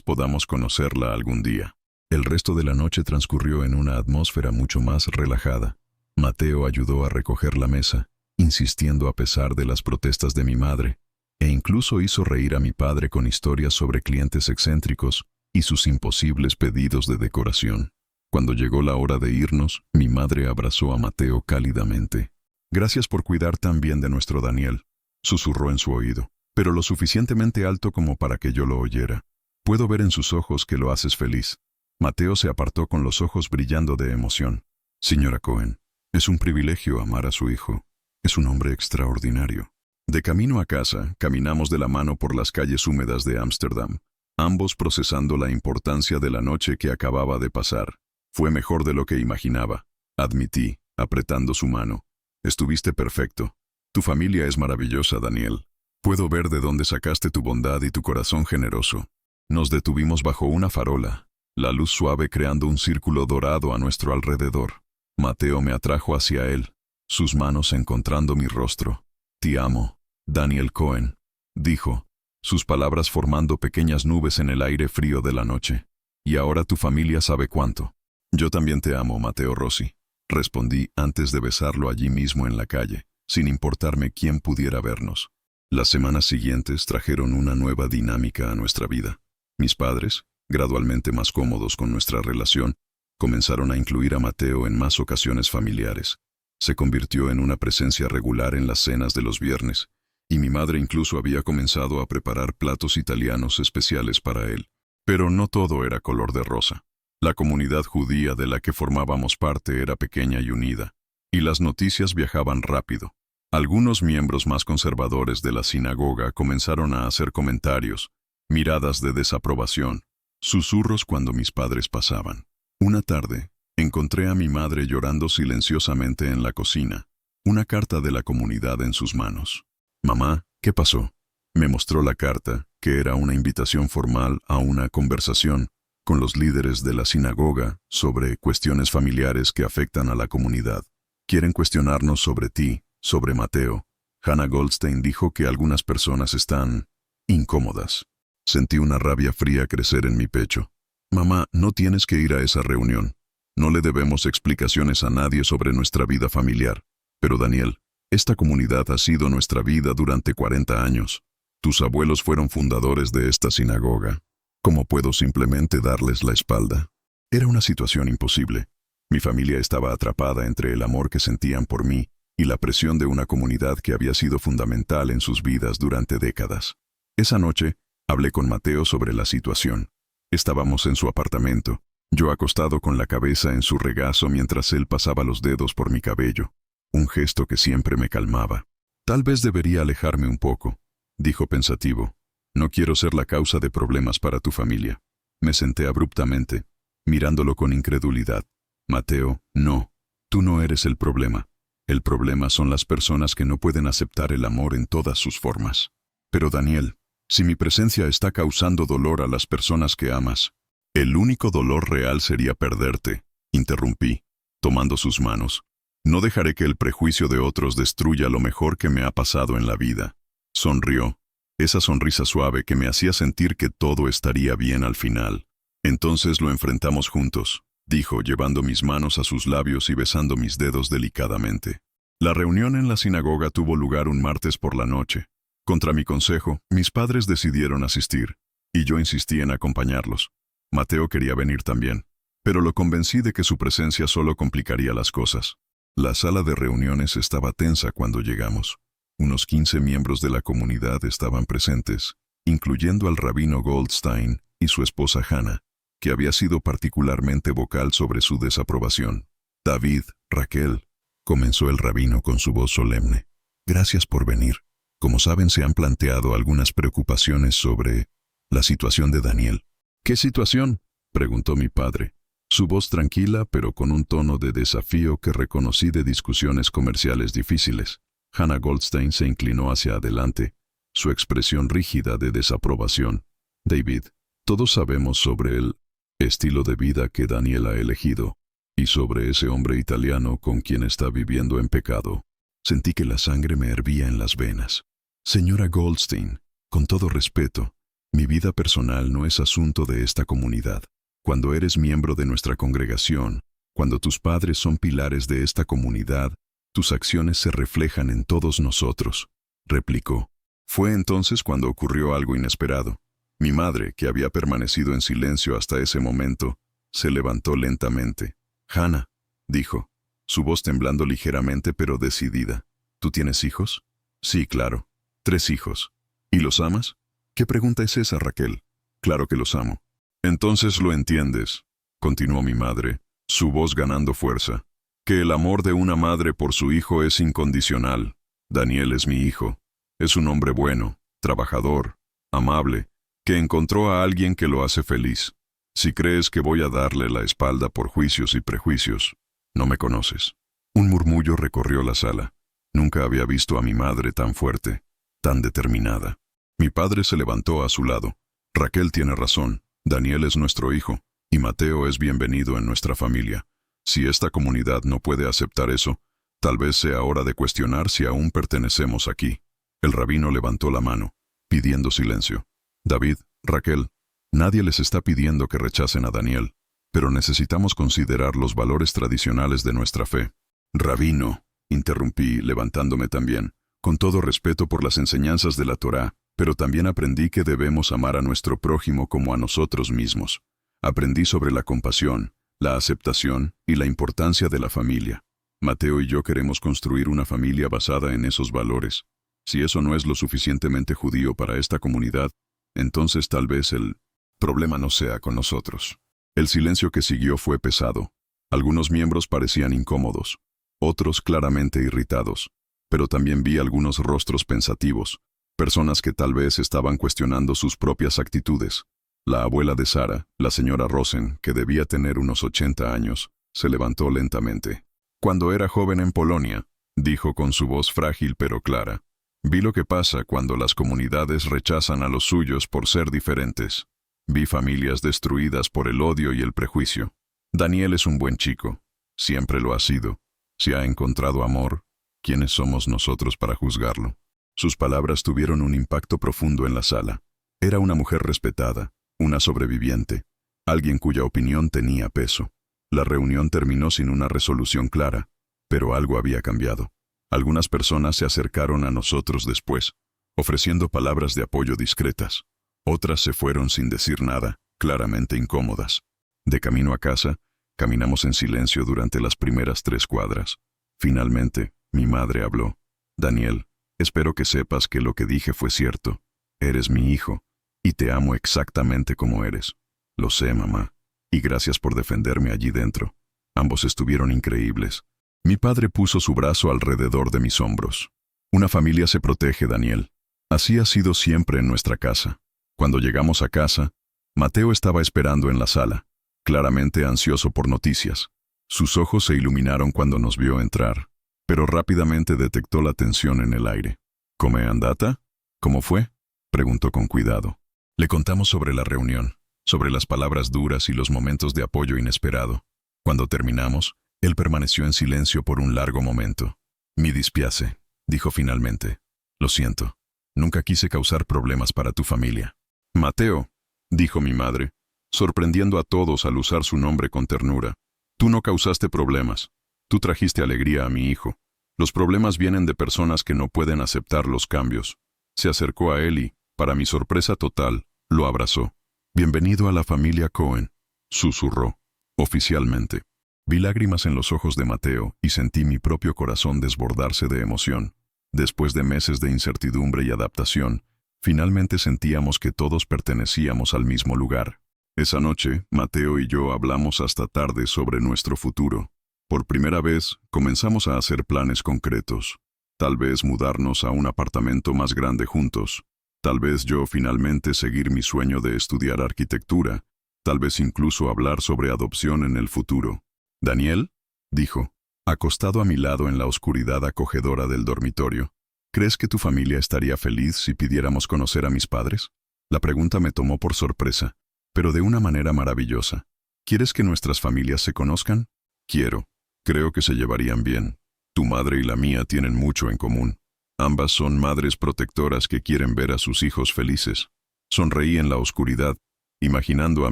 podamos conocerla algún día. El resto de la noche transcurrió en una atmósfera mucho más relajada. Mateo ayudó a recoger la mesa, insistiendo a pesar de las protestas de mi madre, e incluso hizo reír a mi padre con historias sobre clientes excéntricos y sus imposibles pedidos de decoración. Cuando llegó la hora de irnos, mi madre abrazó a Mateo cálidamente. «Gracias por cuidar tan bien de nuestro Daniel», susurró en su oído, pero lo suficientemente alto como para que yo lo oyera. «Puedo ver en sus ojos que lo haces feliz». Mateo se apartó con los ojos brillando de emoción. «Señora Cohen, es un privilegio amar a su hijo. Es un hombre extraordinario». De camino a casa, caminamos de la mano por las calles húmedas de Ámsterdam, ambos procesando la importancia de la noche que acababa de pasar. «Fue mejor de lo que imaginaba», admití, apretando su mano. «Estuviste perfecto. Tu familia es maravillosa, Daniel. Puedo ver de dónde sacaste tu bondad y tu corazón generoso». Nos detuvimos bajo una farola, la luz suave creando un círculo dorado a nuestro alrededor. Mateo me atrajo hacia él, sus manos encontrando mi rostro. «Te amo, Daniel Cohen», dijo, sus palabras formando pequeñas nubes en el aire frío de la noche. «Y ahora tu familia sabe cuánto». «Yo también te amo, Mateo Rossi», respondí antes de besarlo allí mismo en la calle, sin importarme quién pudiera vernos. Las semanas siguientes trajeron una nueva dinámica a nuestra vida. Mis padres, gradualmente más cómodos con nuestra relación, comenzaron a incluir a Mateo en más ocasiones familiares. Se convirtió en una presencia regular en las cenas de los viernes, y mi madre incluso había comenzado a preparar platos italianos especiales para él. Pero no todo era color de rosa. La comunidad judía de la que formábamos parte era pequeña y unida, y las noticias viajaban rápido. Algunos miembros más conservadores de la sinagoga comenzaron a hacer comentarios, miradas de desaprobación, susurros cuando mis padres pasaban. Una tarde, encontré a mi madre llorando silenciosamente en la cocina, una carta de la comunidad en sus manos. «Mamá, ¿qué pasó?». Me mostró la carta, que era una invitación formal a una conversación con los líderes de la sinagoga sobre cuestiones familiares que afectan a la comunidad. «Quieren cuestionarnos sobre ti, sobre Mateo». Hannah Goldstein dijo que algunas personas están incómodas. Sentí una rabia fría crecer en mi pecho. «Mamá, no tienes que ir a esa reunión. No le debemos explicaciones a nadie sobre nuestra vida familiar. Pero Daniel, esta comunidad ha sido nuestra vida durante 40 años. Tus abuelos fueron fundadores de esta sinagoga. ¿Cómo puedo simplemente darles la espalda?». Era una situación imposible. Mi familia estaba atrapada entre el amor que sentían por mí y la presión de una comunidad que había sido fundamental en sus vidas durante décadas. Esa noche, hablé con Mateo sobre la situación. Estábamos en su apartamento, yo acostado con la cabeza en su regazo mientras él pasaba los dedos por mi cabello, un gesto que siempre me calmaba. «Tal vez debería alejarme un poco», dijo pensativo. «No quiero ser la causa de problemas para tu familia». Me senté abruptamente, mirándolo con incredulidad. «Mateo, no. Tú no eres el problema. El problema son las personas que no pueden aceptar el amor en todas sus formas». «Pero Daniel, si mi presencia está causando dolor a las personas que amas». «El único dolor real sería perderte», interrumpí, tomando sus manos. «No dejaré que el prejuicio de otros destruya lo mejor que me ha pasado en la vida». Sonrió, esa sonrisa suave que me hacía sentir que todo estaría bien al final. «Entonces lo enfrentamos juntos», dijo, llevando mis manos a sus labios y besando mis dedos delicadamente. La reunión en la sinagoga tuvo lugar un martes por la noche. Contra mi consejo, mis padres decidieron asistir, y yo insistí en acompañarlos. Mateo quería venir también, pero lo convencí de que su presencia solo complicaría las cosas. La sala de reuniones estaba tensa cuando llegamos. Unos 15 miembros de la comunidad estaban presentes, incluyendo al rabino Goldstein y su esposa Hannah, que había sido particularmente vocal sobre su desaprobación. «David, Raquel», comenzó el rabino con su voz solemne. «Gracias por venir. Como saben, se han planteado algunas preocupaciones sobre la situación de Daniel». «¿Qué situación?», preguntó mi padre, su voz tranquila pero con un tono de desafío que reconocí de discusiones comerciales difíciles. Hannah Goldstein se inclinó hacia adelante, su expresión rígida de desaprobación. David, todos sabemos sobre el estilo de vida que Daniel ha elegido y sobre ese hombre italiano con quien está viviendo en pecado. Sentí que la sangre me hervía en las venas. Señora Goldstein, con todo respeto, mi vida personal no es asunto de esta comunidad. Cuando eres miembro de nuestra congregación, cuando tus padres son pilares de esta comunidad, tus acciones se reflejan en todos nosotros, replicó. Fue entonces cuando ocurrió algo inesperado. Mi madre, que había permanecido en silencio hasta ese momento, se levantó lentamente. Hannah, dijo, su voz temblando ligeramente pero decidida. ¿Tú tienes hijos? Sí, claro. 3 hijos. ¿Y los amas? ¿Qué pregunta es esa, Raquel? Claro que los amo. Entonces lo entiendes, continuó mi madre, su voz ganando fuerza, que el amor de una madre por su hijo es incondicional. Daniel es mi hijo. Es un hombre bueno, trabajador, amable, que encontró a alguien que lo hace feliz. Si crees que voy a darle la espalda por juicios y prejuicios, no me conoces. Un murmullo recorrió la sala. Nunca había visto a mi madre tan fuerte, tan determinada. Mi padre se levantó a su lado. Raquel tiene razón. Daniel es nuestro hijo, y Mateo es bienvenido en nuestra familia. Si esta comunidad no puede aceptar eso, tal vez sea hora de cuestionar si aún pertenecemos aquí. El rabino levantó la mano, pidiendo silencio. David, Raquel, nadie les está pidiendo que rechacen a Daniel, pero necesitamos considerar los valores tradicionales de nuestra fe. Rabino, interrumpí, levantándome también, con todo respeto por las enseñanzas de la Torá, pero también aprendí que debemos amar a nuestro prójimo como a nosotros mismos. Aprendí sobre la compasión, la aceptación y la importancia de la familia. Mateo y yo queremos construir una familia basada en esos valores. Si eso no es lo suficientemente judío para esta comunidad, entonces tal vez el problema no sea con nosotros. El silencio que siguió fue pesado. Algunos miembros parecían incómodos, otros claramente irritados, pero también vi algunos rostros pensativos, personas que tal vez estaban cuestionando sus propias actitudes. La abuela de Sara, la señora Rosen, que debía tener unos 80 años, se levantó lentamente. Cuando era joven en Polonia, dijo con su voz frágil pero clara, vi lo que pasa cuando las comunidades rechazan a los suyos por ser diferentes. Vi familias destruidas por el odio y el prejuicio. Daniel es un buen chico, siempre lo ha sido. Si ha encontrado amor, ¿quiénes somos nosotros para juzgarlo? Sus palabras tuvieron un impacto profundo en la sala. Era una mujer respetada, una sobreviviente, alguien cuya opinión tenía peso. La reunión terminó sin una resolución clara, pero algo había cambiado. Algunas personas se acercaron a nosotros después, ofreciendo palabras de apoyo discretas. Otras se fueron sin decir nada, claramente incómodas. De camino a casa, caminamos en silencio durante las primeras 3 cuadras. Finalmente, mi madre habló. Daniel, espero que sepas que lo que dije fue cierto. Eres mi hijo, y te amo exactamente como eres. Lo sé, mamá, y gracias por defenderme allí dentro. Ambos estuvieron increíbles. Mi padre puso su brazo alrededor de mis hombros. Una familia se protege, Daniel. Así ha sido siempre en nuestra casa. Cuando llegamos a casa, Mateo estaba esperando en la sala, claramente ansioso por noticias. Sus ojos se iluminaron cuando nos vio entrar, pero rápidamente detectó la tensión en el aire. ¿Come andata? ¿Cómo fue?, preguntó con cuidado. Le contamos sobre la reunión, sobre las palabras duras y los momentos de apoyo inesperado. Cuando terminamos, él permaneció en silencio por un largo momento. Mi dispiace, dijo finalmente. Lo siento. Nunca quise causar problemas para tu familia. Mateo, dijo mi madre, sorprendiendo a todos al usar su nombre con ternura. Tú no causaste problemas. Tú trajiste alegría a mi hijo. Los problemas vienen de personas que no pueden aceptar los cambios. Se acercó a él y, para mi sorpresa total, lo abrazó. Bienvenido a la familia Cohen, susurró, oficialmente. Vi lágrimas en los ojos de Mateo y sentí mi propio corazón desbordarse de emoción. Después de meses de incertidumbre y adaptación, finalmente sentíamos que todos pertenecíamos al mismo lugar. Esa noche, Mateo y yo hablamos hasta tarde sobre nuestro futuro. Por primera vez, comenzamos a hacer planes concretos. Tal vez mudarnos a un apartamento más grande juntos. Tal vez yo finalmente seguir mi sueño de estudiar arquitectura. Tal vez incluso hablar sobre adopción en el futuro. Daniel, dijo, acostado a mi lado en la oscuridad acogedora del dormitorio, ¿crees que tu familia estaría feliz si pidiéramos conocer a mis padres? La pregunta me tomó por sorpresa, pero de una manera maravillosa. ¿Quieres que nuestras familias se conozcan? Quiero. Creo que se llevarían bien. Tu madre y la mía tienen mucho en común. Ambas son madres protectoras que quieren ver a sus hijos felices. Sonreí en la oscuridad, imaginando a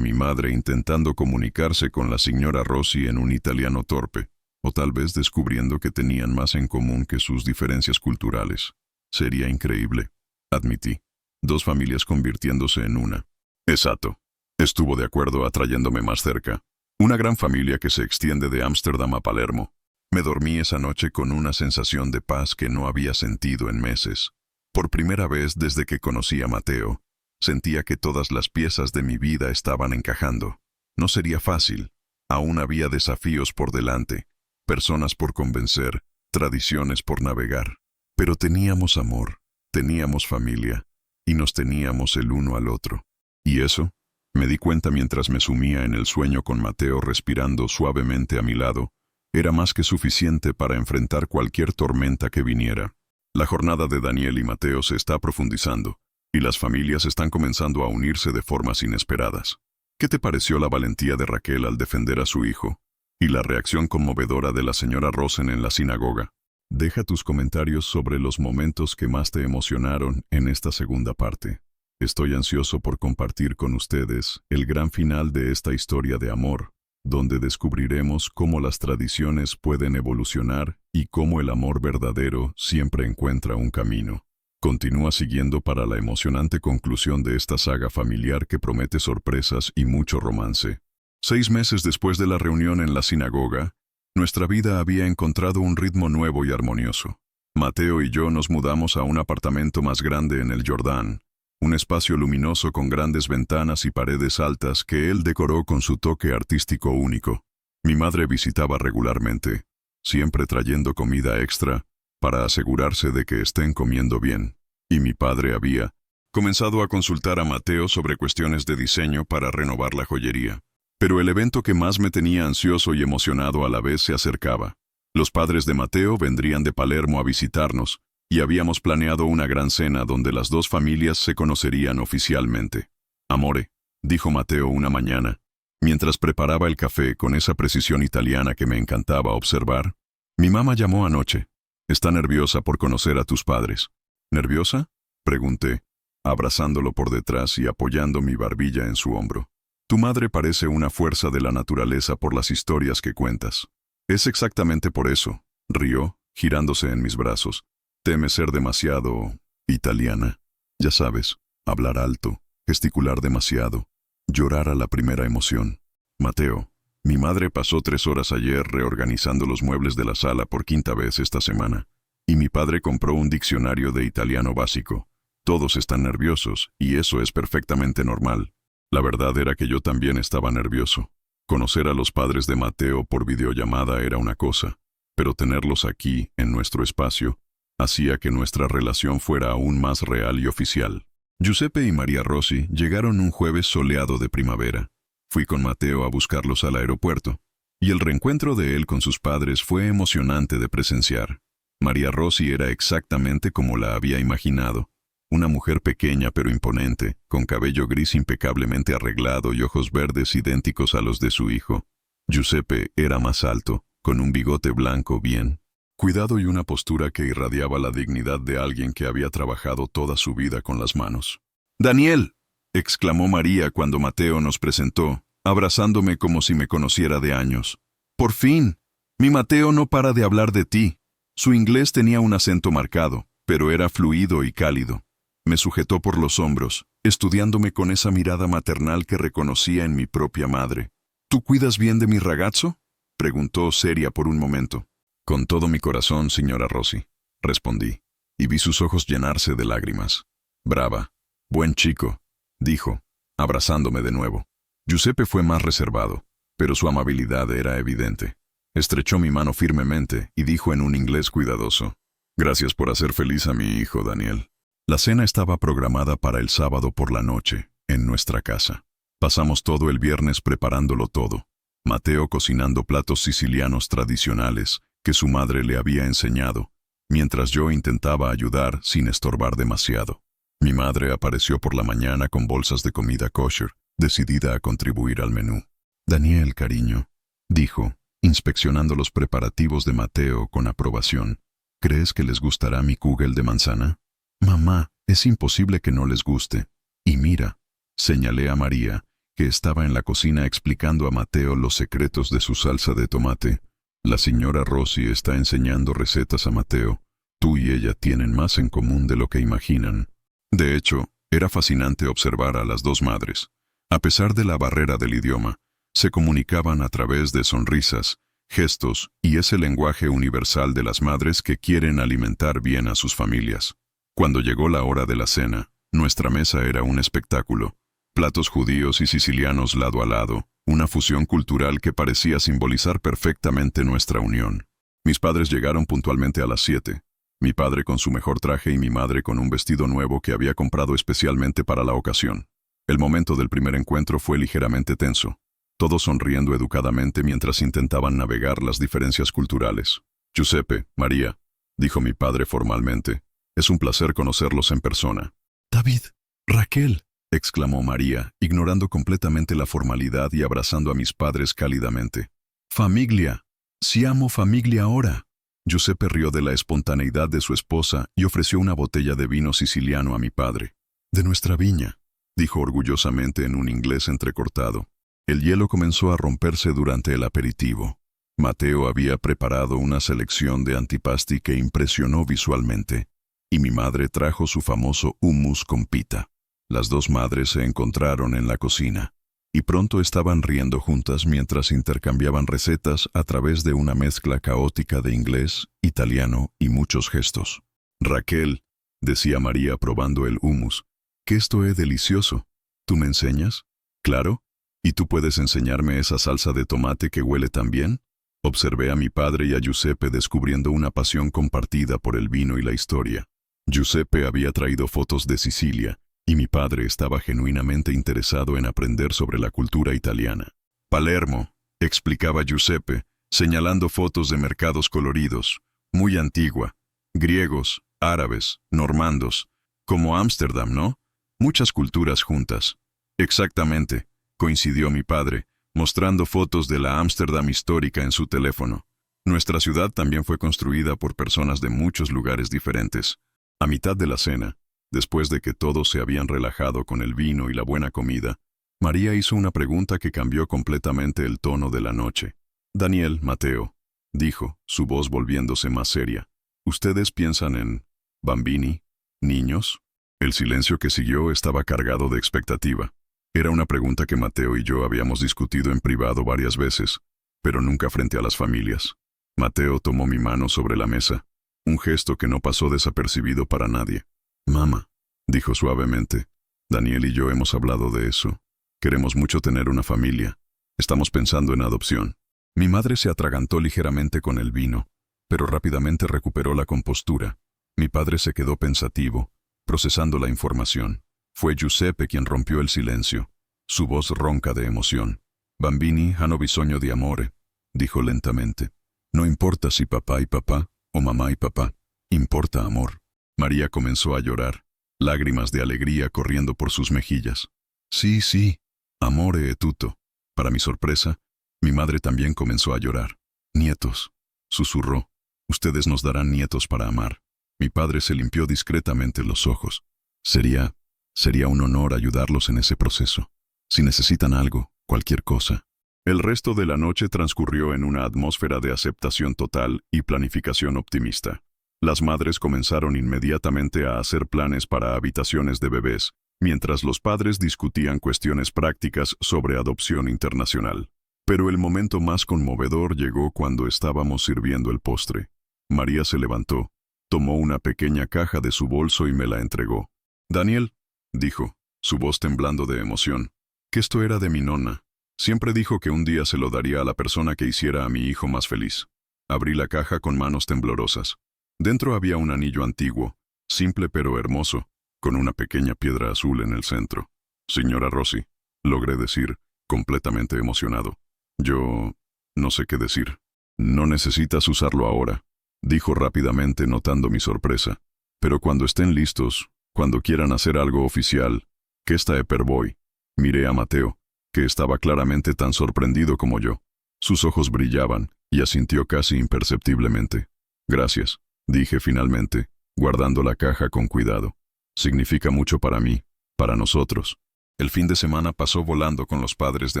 mi madre intentando comunicarse con la señora Rossi en un italiano torpe, o tal vez descubriendo que tenían más en común que sus diferencias culturales. Sería increíble, admití. Dos familias convirtiéndose en una. Exacto. Estuvo de acuerdo atrayéndome más cerca. Una gran familia que se extiende de Ámsterdam a Palermo. Me dormí esa noche con una sensación de paz que no había sentido en meses. Por primera vez desde que conocí a Mateo, sentía que todas las piezas de mi vida estaban encajando. No sería fácil. Aún había desafíos por delante, personas por convencer, tradiciones por navegar. Pero teníamos amor, teníamos familia, y nos teníamos el uno al otro. ¿Y eso? Me di cuenta mientras me sumía en el sueño con Mateo respirando suavemente a mi lado. Era más que suficiente para enfrentar cualquier tormenta que viniera. La jornada de Daniel y Mateo se está profundizando, y las familias están comenzando a unirse de formas inesperadas. ¿Qué te pareció la valentía de Raquel al defender a su hijo? Y la reacción conmovedora de la señora Rosen en la sinagoga. Deja tus comentarios sobre los momentos que más te emocionaron en esta segunda parte. Estoy ansioso por compartir con ustedes el gran final de esta historia de amor, donde descubriremos cómo las tradiciones pueden evolucionar y cómo el amor verdadero siempre encuentra un camino. Continúa siguiendo para la emocionante conclusión de esta saga familiar que promete sorpresas y mucho romance. 6 meses después de la reunión en la sinagoga, nuestra vida había encontrado un ritmo nuevo y armonioso. Mateo y yo nos mudamos a un apartamento más grande en el Jordán, un espacio luminoso con grandes ventanas y paredes altas que él decoró con su toque artístico único. Mi madre visitaba regularmente, siempre trayendo comida extra, para asegurarse de que estén comiendo bien. Y mi padre había comenzado a consultar a Mateo sobre cuestiones de diseño para renovar la joyería. Pero el evento que más me tenía ansioso y emocionado a la vez se acercaba. Los padres de Mateo vendrían de Palermo a visitarnos, y habíamos planeado una gran cena donde las dos familias se conocerían oficialmente. Amore, dijo Mateo una mañana, mientras preparaba el café con esa precisión italiana que me encantaba observar. Mi mamá llamó anoche. Está nerviosa por conocer a tus padres. ¿Nerviosa? Pregunté, abrazándolo por detrás y apoyando mi barbilla en su hombro. Tu madre parece una fuerza de la naturaleza por las historias que cuentas. Es exactamente por eso, rió, girándose en mis brazos. Teme ser demasiado italiana. Ya sabes, hablar alto, gesticular demasiado, llorar a la primera emoción. Mateo, mi madre pasó 3 horas ayer reorganizando los muebles de la sala por 5ª vez esta semana, y mi padre compró un diccionario de italiano básico. Todos están nerviosos, y eso es perfectamente normal. La verdad era que yo también estaba nervioso. Conocer a los padres de Mateo por videollamada era una cosa, pero tenerlos aquí, en nuestro espacio, hacía que nuestra relación fuera aún más real y oficial. Giuseppe y María Rossi llegaron un jueves soleado de primavera. Fui con Mateo a buscarlos al aeropuerto, y el reencuentro de él con sus padres fue emocionante de presenciar. María Rossi era exactamente como la había imaginado, una mujer pequeña pero imponente, con cabello gris impecablemente arreglado y ojos verdes idénticos a los de su hijo. Giuseppe era más alto, con un bigote blanco bien cuidado y una postura que irradiaba la dignidad de alguien que había trabajado toda su vida con las manos. «¡Daniel!», exclamó María cuando Mateo nos presentó, abrazándome como si me conociera de años. «¡Por fin! Mi Mateo no para de hablar de ti». Su inglés tenía un acento marcado, pero era fluido y cálido. Me sujetó por los hombros, estudiándome con esa mirada maternal que reconocía en mi propia madre. «¿Tú cuidas bien de mi ragazzo?», preguntó seria por un momento. «Con todo mi corazón, señora Rossi», respondí, y vi sus ojos llenarse de lágrimas. «Brava. Buen chico», dijo, abrazándome de nuevo. Giuseppe fue más reservado, pero su amabilidad era evidente. Estrechó mi mano firmemente y dijo en un inglés cuidadoso: «Gracias por hacer feliz a mi hijo, Daniel». La cena estaba programada para el sábado por la noche, en nuestra casa. Pasamos todo el viernes preparándolo todo. Mateo cocinando platos sicilianos tradicionales que su madre le había enseñado, mientras yo intentaba ayudar sin estorbar demasiado. Mi madre apareció por la mañana con bolsas de comida kosher, decidida a contribuir al menú. Daniel, cariño, dijo, inspeccionando los preparativos de Mateo con aprobación. ¿Crees que les gustará mi kugel de manzana? Mamá, es imposible que no les guste. Y mira, señalé a María, que estaba en la cocina explicando a Mateo los secretos de su salsa de tomate. La señora Rossi está enseñando recetas a Mateo. Tú y ella tienen más en común de lo que imaginan. De hecho, era fascinante observar a las dos madres. A pesar de la barrera del idioma, se comunicaban a través de sonrisas, gestos y ese lenguaje universal de las madres que quieren alimentar bien a sus familias. Cuando llegó la hora de la cena, nuestra mesa era un espectáculo. Platos judíos y sicilianos lado a lado, una fusión cultural que parecía simbolizar perfectamente nuestra unión. Mis padres llegaron puntualmente a las 7. Mi padre con su mejor traje y mi madre con un vestido nuevo que había comprado especialmente para la ocasión. El momento del primer encuentro fue ligeramente tenso, todos sonriendo educadamente mientras intentaban navegar las diferencias culturales. Giuseppe, María, dijo mi padre formalmente, es un placer conocerlos en persona. David, Raquel, exclamó María, ignorando completamente la formalidad y abrazando a mis padres cálidamente. Famiglia, siamo famiglia ora. Giuseppe rió de la espontaneidad de su esposa y ofreció una botella de vino siciliano a mi padre. De nuestra viña, dijo orgullosamente en un inglés entrecortado. El hielo comenzó a romperse durante el aperitivo. Mateo había preparado una selección de antipasti que impresionó visualmente, y mi madre trajo su famoso hummus con pita. Las dos madres se encontraron en la cocina, y pronto estaban riendo juntas mientras intercambiaban recetas a través de una mezcla caótica de inglés, italiano y muchos gestos. Raquel, decía María probando el hummus, que esto es delicioso. ¿Tú me enseñas? Claro. ¿Y tú puedes enseñarme esa salsa de tomate que huele tan bien? Observé a mi padre y a Giuseppe descubriendo una pasión compartida por el vino y la historia. Giuseppe había traído fotos de Sicilia, y mi padre estaba genuinamente interesado en aprender sobre la cultura italiana. Palermo, explicaba Giuseppe, señalando fotos de mercados coloridos, muy antigua, griegos, árabes, normandos, como Ámsterdam, ¿no? Muchas culturas juntas. Exactamente, coincidió mi padre, mostrando fotos de la Ámsterdam histórica en su teléfono. Nuestra ciudad también fue construida por personas de muchos lugares diferentes. A mitad de la cena, después de que todos se habían relajado con el vino y la buena comida, María hizo una pregunta que cambió completamente el tono de la noche. Daniel, Mateo, dijo, su voz volviéndose más seria. ¿Ustedes piensan en bambini, niños? El silencio que siguió estaba cargado de expectativa. Era una pregunta que Mateo y yo habíamos discutido en privado varias veces, pero nunca frente a las familias. Mateo tomó mi mano sobre la mesa, un gesto que no pasó desapercibido para nadie. Mamá, dijo suavemente, Daniel y yo hemos hablado de eso. Queremos mucho tener una familia. Estamos pensando en adopción. Mi madre se atragantó ligeramente con el vino, pero rápidamente recuperó la compostura. Mi padre se quedó pensativo, procesando la información. Fue Giuseppe quien rompió el silencio, su voz ronca de emoción. Bambini hanno bisogno di amore, dijo lentamente. No importa si papá y papá, o mamá y papá, importa amor. María comenzó a llorar, lágrimas de alegría corriendo por sus mejillas. Sí, amore e tutto. Para mi sorpresa, mi madre también comenzó a llorar. Nietos, susurró, ustedes nos darán nietos para amar. Mi padre se limpió discretamente los ojos. Sería un honor ayudarlos en ese proceso. Si necesitan algo, cualquier cosa. El resto de la noche transcurrió en una atmósfera de aceptación total y planificación optimista. Las madres comenzaron inmediatamente a hacer planes para habitaciones de bebés, mientras los padres discutían cuestiones prácticas sobre adopción internacional. Pero el momento más conmovedor llegó cuando estábamos sirviendo el postre. María se levantó, tomó una pequeña caja de su bolso y me la entregó. Daniel, dijo, su voz temblando de emoción, que esto era de mi nonna. Siempre dijo que un día se lo daría a la persona que hiciera a mi hijo más feliz. Abrí la caja con manos temblorosas. Dentro había un anillo antiguo, simple pero hermoso, con una pequeña piedra azul en el centro. Señora Rossi, logré decir, completamente emocionado. Yo no sé qué decir. No necesitas usarlo ahora, dijo rápidamente notando mi sorpresa. Pero cuando estén listos, Cuando quieran hacer algo oficial, que está Epperboy. Miré a Mateo, que estaba claramente tan sorprendido como yo. Sus ojos brillaban y asintió casi imperceptiblemente. Gracias, dije finalmente, guardando la caja con cuidado. Significa mucho para mí, para nosotros. El fin de semana pasó volando con los padres de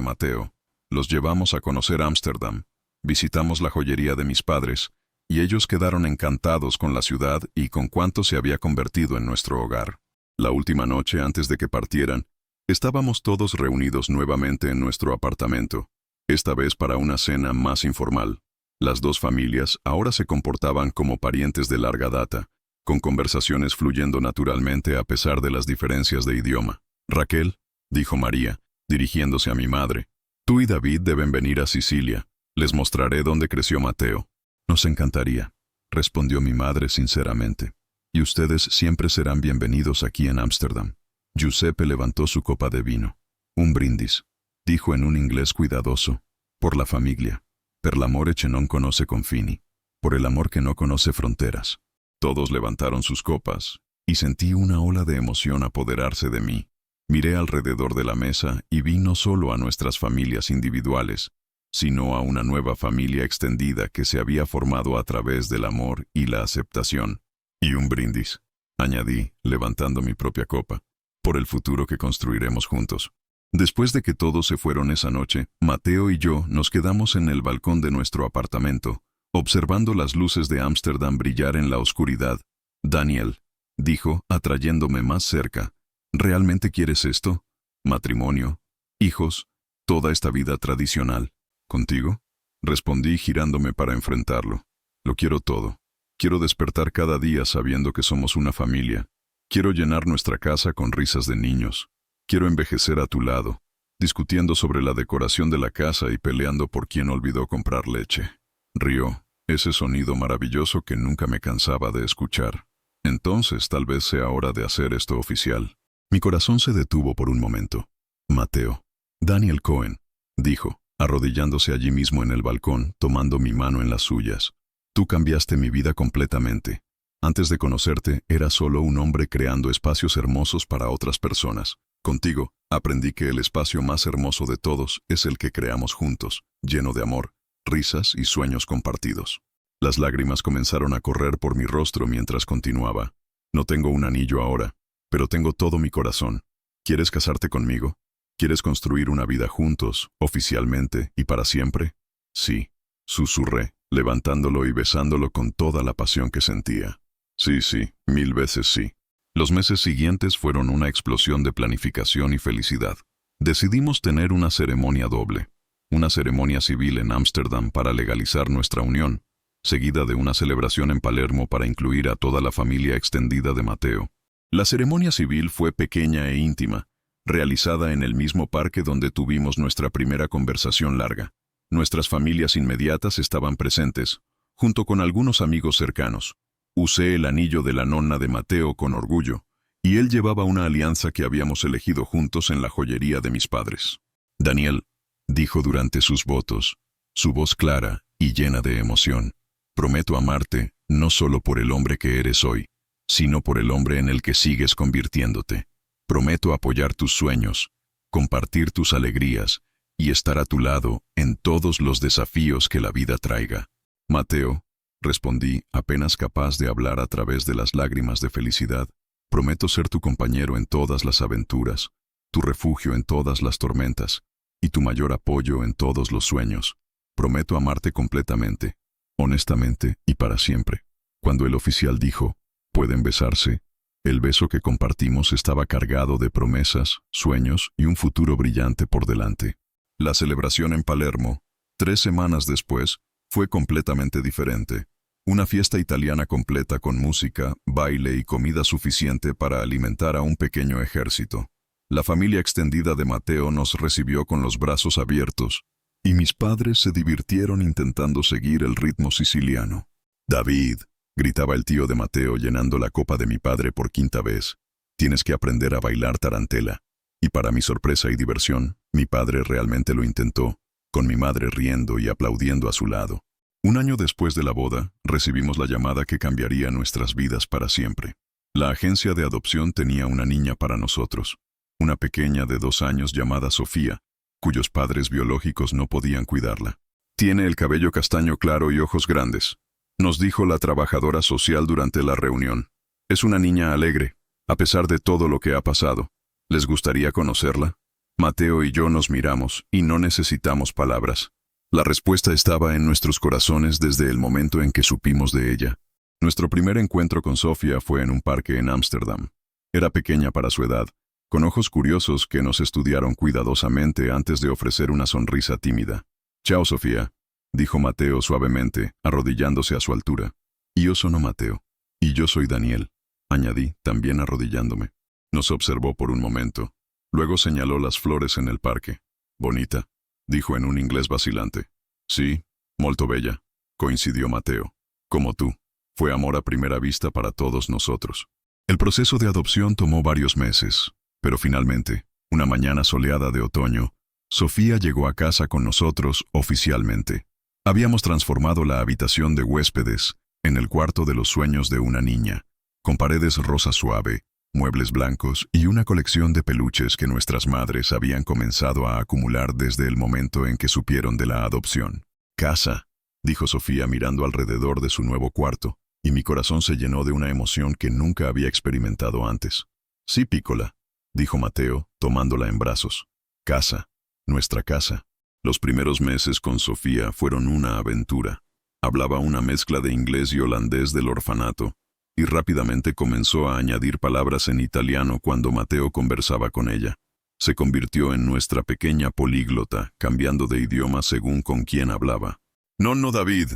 Mateo. Los llevamos a conocer Ámsterdam. Visitamos la joyería de mis padres, y ellos quedaron encantados con la ciudad y con cuánto se había convertido en nuestro hogar. La última noche antes de que partieran, estábamos todos reunidos nuevamente en nuestro apartamento, esta vez para una cena más informal. Las dos familias ahora se comportaban como parientes de larga data, con conversaciones fluyendo naturalmente a pesar de las diferencias de idioma. Raquel, dijo María, dirigiéndose a mi madre, tú y David deben venir a Sicilia. Les mostraré dónde creció Mateo. Nos encantaría, respondió mi madre sinceramente. Y ustedes siempre serán bienvenidos aquí en Ámsterdam. Giuseppe levantó su copa de vino. Un brindis, dijo en un inglés cuidadoso, por la familia, per l'amore che non conoce confini, por el amor que no conoce fronteras. Todos levantaron sus copas, y sentí una ola de emoción apoderarse de mí. Miré alrededor de la mesa y vi no solo a nuestras familias individuales, sino a una nueva familia extendida que se había formado a través del amor y la aceptación. Y un brindis, añadí, levantando mi propia copa, por el futuro que construiremos juntos. Después de que todos se fueron esa noche, Mateo y yo nos quedamos en el balcón de nuestro apartamento, observando las luces de Ámsterdam brillar en la oscuridad. Daniel, dijo, atrayéndome más cerca, ¿realmente quieres esto? ¿Matrimonio? ¿Hijos? ¿Toda esta vida tradicional? ¿Contigo? Respondí girándome para enfrentarlo. Lo quiero todo. Quiero despertar cada día sabiendo que somos una familia. Quiero llenar nuestra casa con risas de niños. Quiero envejecer a tu lado, discutiendo sobre la decoración de la casa y peleando por quién olvidó comprar leche. Rió, ese sonido maravilloso que nunca me cansaba de escuchar. Entonces tal vez sea hora de hacer esto oficial. Mi corazón se detuvo por un momento. Mateo. Daniel Cohen, dijo, arrodillándose allí mismo en el balcón, tomando mi mano en las suyas. Tú cambiaste mi vida completamente. Antes de conocerte, era solo un hombre creando espacios hermosos para otras personas. Contigo, aprendí que el espacio más hermoso de todos es el que creamos juntos, lleno de amor, risas y sueños compartidos. Las lágrimas comenzaron a correr por mi rostro mientras continuaba. No tengo un anillo ahora, pero tengo todo mi corazón. ¿Quieres casarte conmigo? ¿Quieres construir una vida juntos, oficialmente y para siempre? Sí, susurré, levantándolo y besándolo con toda la pasión que sentía. Sí, 1000 veces sí. Los meses siguientes fueron una explosión de planificación y felicidad. Decidimos tener una ceremonia doble. Una ceremonia civil en Ámsterdam para legalizar nuestra unión, seguida de una celebración en Palermo para incluir a toda la familia extendida de Mateo. La ceremonia civil fue pequeña e íntima, realizada en el mismo parque donde tuvimos nuestra primera conversación larga. Nuestras familias inmediatas estaban presentes, junto con algunos amigos cercanos. Usé el anillo de la nonna de Mateo con orgullo, y él llevaba una alianza que habíamos elegido juntos en la joyería de mis padres. Daniel, dijo durante sus votos, su voz clara y llena de emoción, prometo amarte no solo por el hombre que eres hoy, sino por el hombre en el que sigues convirtiéndote. Prometo apoyar tus sueños, compartir tus alegrías y estar a tu lado en todos los desafíos que la vida traiga. Mateo, respondí, apenas capaz de hablar a través de las lágrimas de felicidad, prometo ser tu compañero en todas las aventuras, tu refugio en todas las tormentas, y tu mayor apoyo en todos los sueños. Prometo amarte completamente, honestamente y para siempre. Cuando el oficial dijo, ¿pueden besarse?, el beso que compartimos estaba cargado de promesas, sueños y un futuro brillante por delante. La celebración en Palermo, 3 semanas después, fue completamente diferente. Una fiesta italiana completa con música, baile y comida suficiente para alimentar a un pequeño ejército. La familia extendida de Mateo nos recibió con los brazos abiertos, y mis padres se divirtieron intentando seguir el ritmo siciliano. «David», gritaba el tío de Mateo llenando la copa de mi padre por 5ª vez, «tienes que aprender a bailar tarantela». Y para mi sorpresa y diversión, mi padre realmente lo intentó, con mi madre riendo y aplaudiendo a su lado. Un año después de la boda, recibimos la llamada que cambiaría nuestras vidas para siempre. La agencia de adopción tenía una niña para nosotros, una pequeña de 2 años llamada Sofía, cuyos padres biológicos no podían cuidarla. Tiene el cabello castaño claro y ojos grandes, nos dijo la trabajadora social durante la reunión. Es una niña alegre, a pesar de todo lo que ha pasado. ¿Les gustaría conocerla? Mateo y yo nos miramos, y no necesitamos palabras. La respuesta estaba en nuestros corazones desde el momento en que supimos de ella. Nuestro primer encuentro con Sofía fue en un parque en Ámsterdam. Era pequeña para su edad, con ojos curiosos que nos estudiaron cuidadosamente antes de ofrecer una sonrisa tímida. «Chao, Sofía», dijo Mateo suavemente, arrodillándose a su altura. «Yo sono Mateo. Y yo soy Daniel», añadí, también arrodillándome. Nos observó por un momento. Luego señaló las flores en el parque. «Bonita», dijo en un inglés vacilante. «Sí, molto bella», coincidió Mateo. «Como tú. Fue amor a primera vista para todos nosotros». El proceso de adopción tomó varios meses, pero finalmente, una mañana soleada de otoño, Sofía llegó a casa con nosotros oficialmente. Habíamos transformado la habitación de huéspedes en el cuarto de los sueños de una niña, con paredes rosa suave, muebles blancos y una colección de peluches que nuestras madres habían comenzado a acumular desde el momento en que supieron de la adopción. «Casa», dijo Sofía mirando alrededor de su nuevo cuarto, y mi corazón se llenó de una emoción que nunca había experimentado antes. «Sí, Piccola», dijo Mateo, tomándola en brazos. «Casa, nuestra casa». Los primeros meses con Sofía fueron una aventura. Hablaba una mezcla de inglés y holandés del orfanato, y rápidamente comenzó a añadir palabras en italiano cuando Mateo conversaba con ella. Se convirtió en nuestra pequeña políglota, cambiando de idioma según con quién hablaba. «Nonno David»,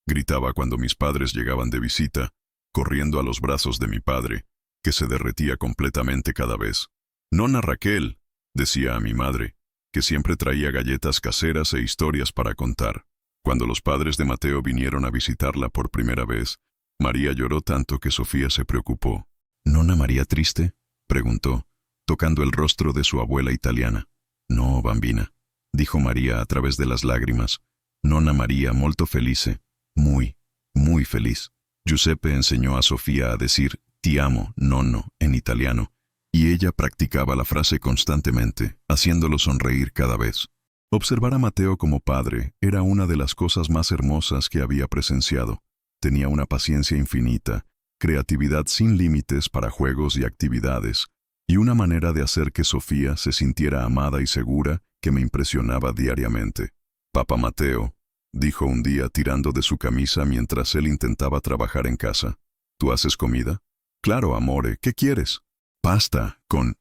gritaba cuando mis padres llegaban de visita, corriendo a los brazos de mi padre, que se derretía completamente cada vez. «Nonna Raquel», decía a mi madre, que siempre traía galletas caseras e historias para contar. Cuando los padres de Mateo vinieron a visitarla por primera vez, María lloró tanto que Sofía se preocupó. «¿Nonna María triste?», preguntó, tocando el rostro de su abuela italiana. «No, bambina», dijo María a través de las lágrimas. «Nonna María molto felice, muy, muy feliz». Giuseppe enseñó a Sofía a decir «ti amo, nonno» en italiano, y ella practicaba la frase constantemente, haciéndolo sonreír cada vez. Observar a Mateo como padre era una de las cosas más hermosas que había presenciado. Tenía una paciencia infinita, creatividad sin límites para juegos y actividades, y una manera de hacer que Sofía se sintiera amada y segura que me impresionaba diariamente. «Papá Mateo», dijo un día tirando de su camisa mientras él intentaba trabajar en casa. «¿Tú haces comida?» «Claro, amore, ¿qué quieres?» «Pasta, con...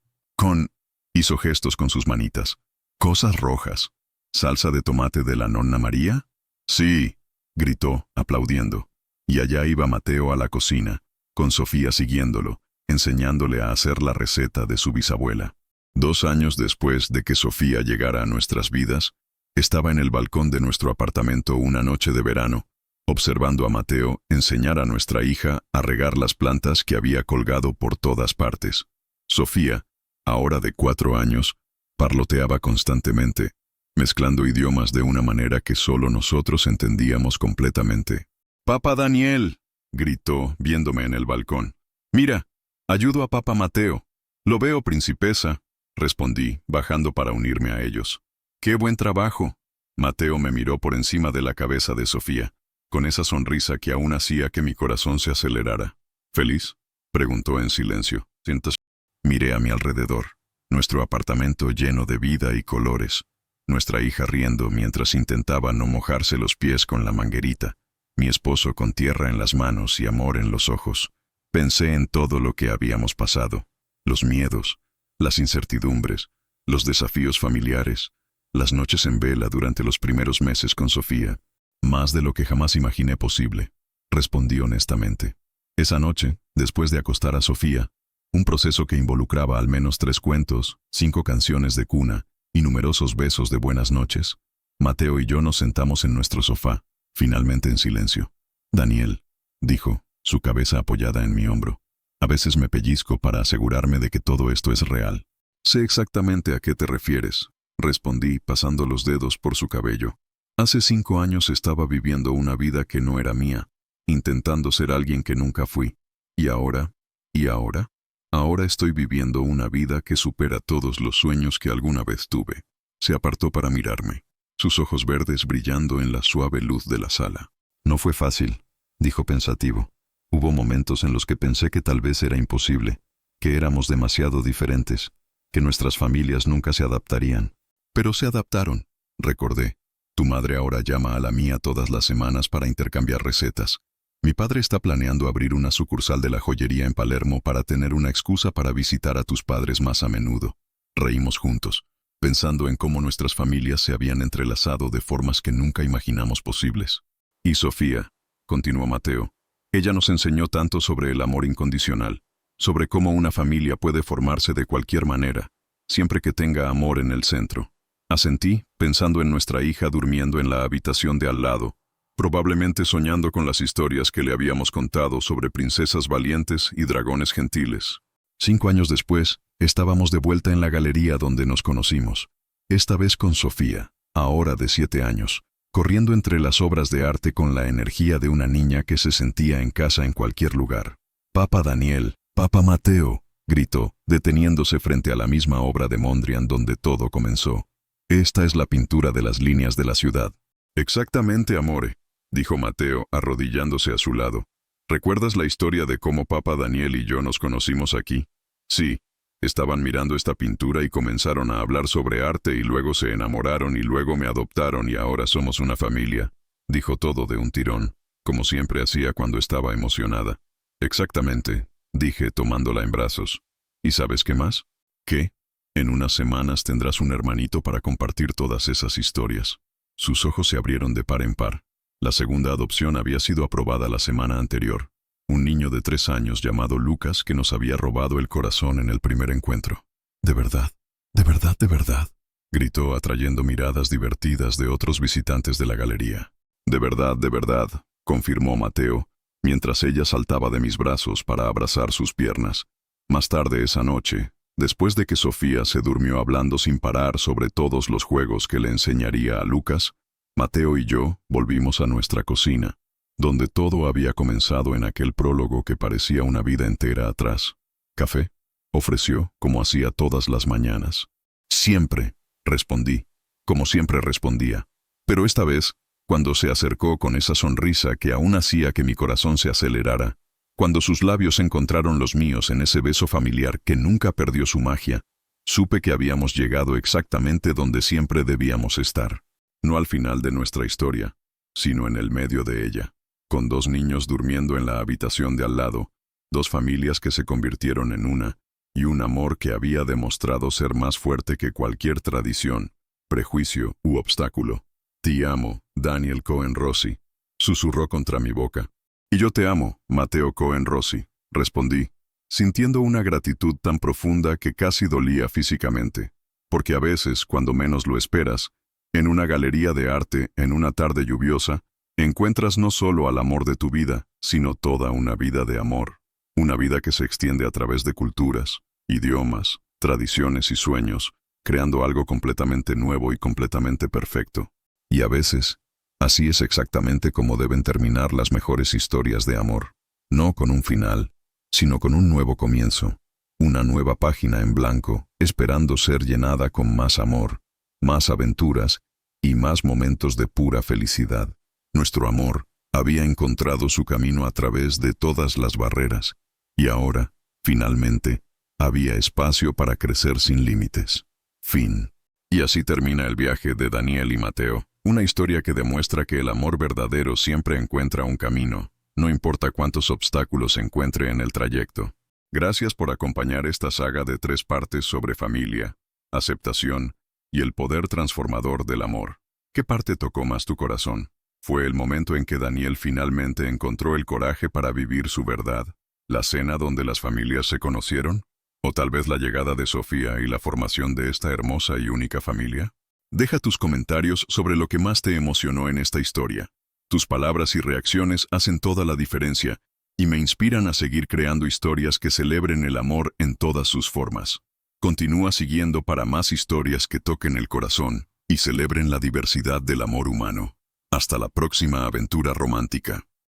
hizo gestos con sus manitas. «Cosas rojas. ¿Salsa de tomate de la nonna María?» «Sí», gritó, aplaudiendo. Y allá iba Mateo a la cocina, con Sofía siguiéndolo, enseñándole a hacer la receta de su bisabuela. 2 años después de que Sofía llegara a nuestras vidas, estaba en el balcón de nuestro apartamento una noche de verano, observando a Mateo enseñar a nuestra hija a regar las plantas que había colgado por todas partes. Sofía, ahora de 4 años, parloteaba constantemente, mezclando idiomas de una manera que solo nosotros entendíamos completamente. «Papá Daniel», gritó, viéndome en el balcón. «Mira, ayudo a papá Mateo». «Lo veo, principesa», respondí, bajando para unirme a ellos. «¡Qué buen trabajo!». Mateo me miró por encima de la cabeza de Sofía, con esa sonrisa que aún hacía que mi corazón se acelerara. «¿Feliz?», preguntó en silencio. «¿Sientes?». Miré a mi alrededor, nuestro apartamento lleno de vida y colores, nuestra hija riendo mientras intentaba no mojarse los pies con la manguerita, mi esposo con tierra en las manos y amor en los ojos. Pensé en todo lo que habíamos pasado, los miedos, las incertidumbres, los desafíos familiares, las noches en vela durante los primeros meses con Sofía. «Más de lo que jamás imaginé posible», respondí honestamente. Esa noche, después de acostar a Sofía, un proceso que involucraba al menos 3 cuentos, 5 canciones de cuna y numerosos besos de buenas noches, Mateo y yo nos sentamos en nuestro sofá, finalmente en silencio. «Daniel», dijo, su cabeza apoyada en mi hombro. «A veces me pellizco para asegurarme de que todo esto es real». «Sé exactamente a qué te refieres», respondí, pasando los dedos por su cabello. «Hace 5 años estaba viviendo una vida que no era mía, intentando ser alguien que nunca fui. Y ahora, ¿Y ahora? Ahora estoy viviendo una vida que supera todos los sueños que alguna vez tuve. Se apartó para mirarme, sus ojos verdes brillando en la suave luz de la sala. No fue fácil, dijo pensativo. Hubo momentos en los que pensé que tal vez era imposible, que éramos demasiado diferentes, que nuestras familias nunca se adaptarían. Pero se adaptaron, recordé. Tu madre ahora llama a la mía todas las semanas para intercambiar recetas. Mi padre está planeando abrir una sucursal de la joyería en Palermo para tener una excusa para visitar a tus padres más a menudo. Reímos juntos, pensando en cómo nuestras familias se habían entrelazado de formas que nunca imaginamos posibles. Y Sofía, continuó Mateo, ella nos enseñó tanto sobre el amor incondicional, sobre cómo una familia puede formarse de cualquier manera, siempre que tenga amor en el centro. Asentí, pensando en nuestra hija durmiendo en la habitación de al lado, probablemente soñando con las historias que le habíamos contado sobre princesas valientes y dragones gentiles. 5 años después, estábamos de vuelta en la galería donde nos conocimos, esta vez con Sofía, ahora de 7 años, corriendo entre las obras de arte con la energía de una niña que se sentía en casa en cualquier lugar. «Papa Daniel, Papa Mateo», gritó, deteniéndose frente a la misma obra de Mondrian donde todo comenzó. «Esta es la pintura de las líneas de la ciudad». «Exactamente, amore», dijo Mateo, arrodillándose a su lado. «¿Recuerdas la historia de cómo Papa Daniel y yo nos conocimos aquí?» «Sí. Estaban mirando esta pintura y comenzaron a hablar sobre arte y luego se enamoraron y luego me adoptaron y ahora somos una familia», dijo todo de un tirón, como siempre hacía cuando estaba emocionada. «Exactamente», dije tomándola en brazos. «¿Y sabes qué más?» «¿Qué?» «En unas semanas tendrás un hermanito para compartir todas esas historias». Sus ojos se abrieron de par en par. La segunda adopción había sido aprobada la semana anterior. Un niño de 3 años llamado Lucas que nos había robado el corazón en el primer encuentro. «¿De verdad? ¿De verdad? ¿De verdad?», gritó atrayendo miradas divertidas de otros visitantes de la galería. «De verdad, confirmó Mateo, mientras ella saltaba de mis brazos para abrazar sus piernas. Más tarde esa noche, después de que Sofía se durmió hablando sin parar sobre todos los juegos que le enseñaría a Lucas, Mateo y yo volvimos a nuestra cocina, donde todo había comenzado en aquel prólogo que parecía una vida entera atrás. «¿Café?», ofreció, como hacía todas las mañanas. «Siempre», respondí, como siempre respondía. Pero esta vez, cuando se acercó con esa sonrisa que aún hacía que mi corazón se acelerara, cuando sus labios encontraron los míos en ese beso familiar que nunca perdió su magia, supe que habíamos llegado exactamente donde siempre debíamos estar. No al final de nuestra historia, sino en el medio de ella, con 2 niños durmiendo en la habitación de al lado, 2 familias que se convirtieron en una, y un amor que había demostrado ser más fuerte que cualquier tradición, prejuicio u obstáculo. «Te amo, Daniel Cohen Rossi», susurró contra mi boca. «Y yo te amo, Mateo Cohen Rossi», respondí, sintiendo una gratitud tan profunda que casi dolía físicamente, porque a veces, cuando menos lo esperas, en una galería de arte, en una tarde lluviosa, encuentras no solo al amor de tu vida, sino toda una vida de amor, una vida que se extiende a través de culturas, idiomas, tradiciones y sueños, creando algo completamente nuevo y completamente perfecto. Y a veces, así es exactamente como deben terminar las mejores historias de amor, no con un final, sino con un nuevo comienzo, una nueva página en blanco, esperando ser llenada con más amor, más aventuras y más momentos de pura felicidad. Nuestro amor había encontrado su camino a través de todas las barreras, y ahora, finalmente, había espacio para crecer sin límites. Fin. Y así termina el viaje de Daniel y Mateo, una historia que demuestra que el amor verdadero siempre encuentra un camino, no importa cuántos obstáculos se encuentre en el trayecto. Gracias por acompañar esta saga de 3 partes sobre familia, aceptación y el poder transformador del amor. ¿Qué parte tocó más tu corazón? ¿Fue el momento en que Daniel finalmente encontró el coraje para vivir su verdad? ¿La cena donde las familias se conocieron? ¿O tal vez la llegada de Sofía y la formación de esta hermosa y única familia? Deja tus comentarios sobre lo que más te emocionó en esta historia. Tus palabras y reacciones hacen toda la diferencia y me inspiran a seguir creando historias que celebren el amor en todas sus formas. Continúa siguiendo para más historias que toquen el corazón y celebren la diversidad del amor humano. Hasta la próxima aventura romántica.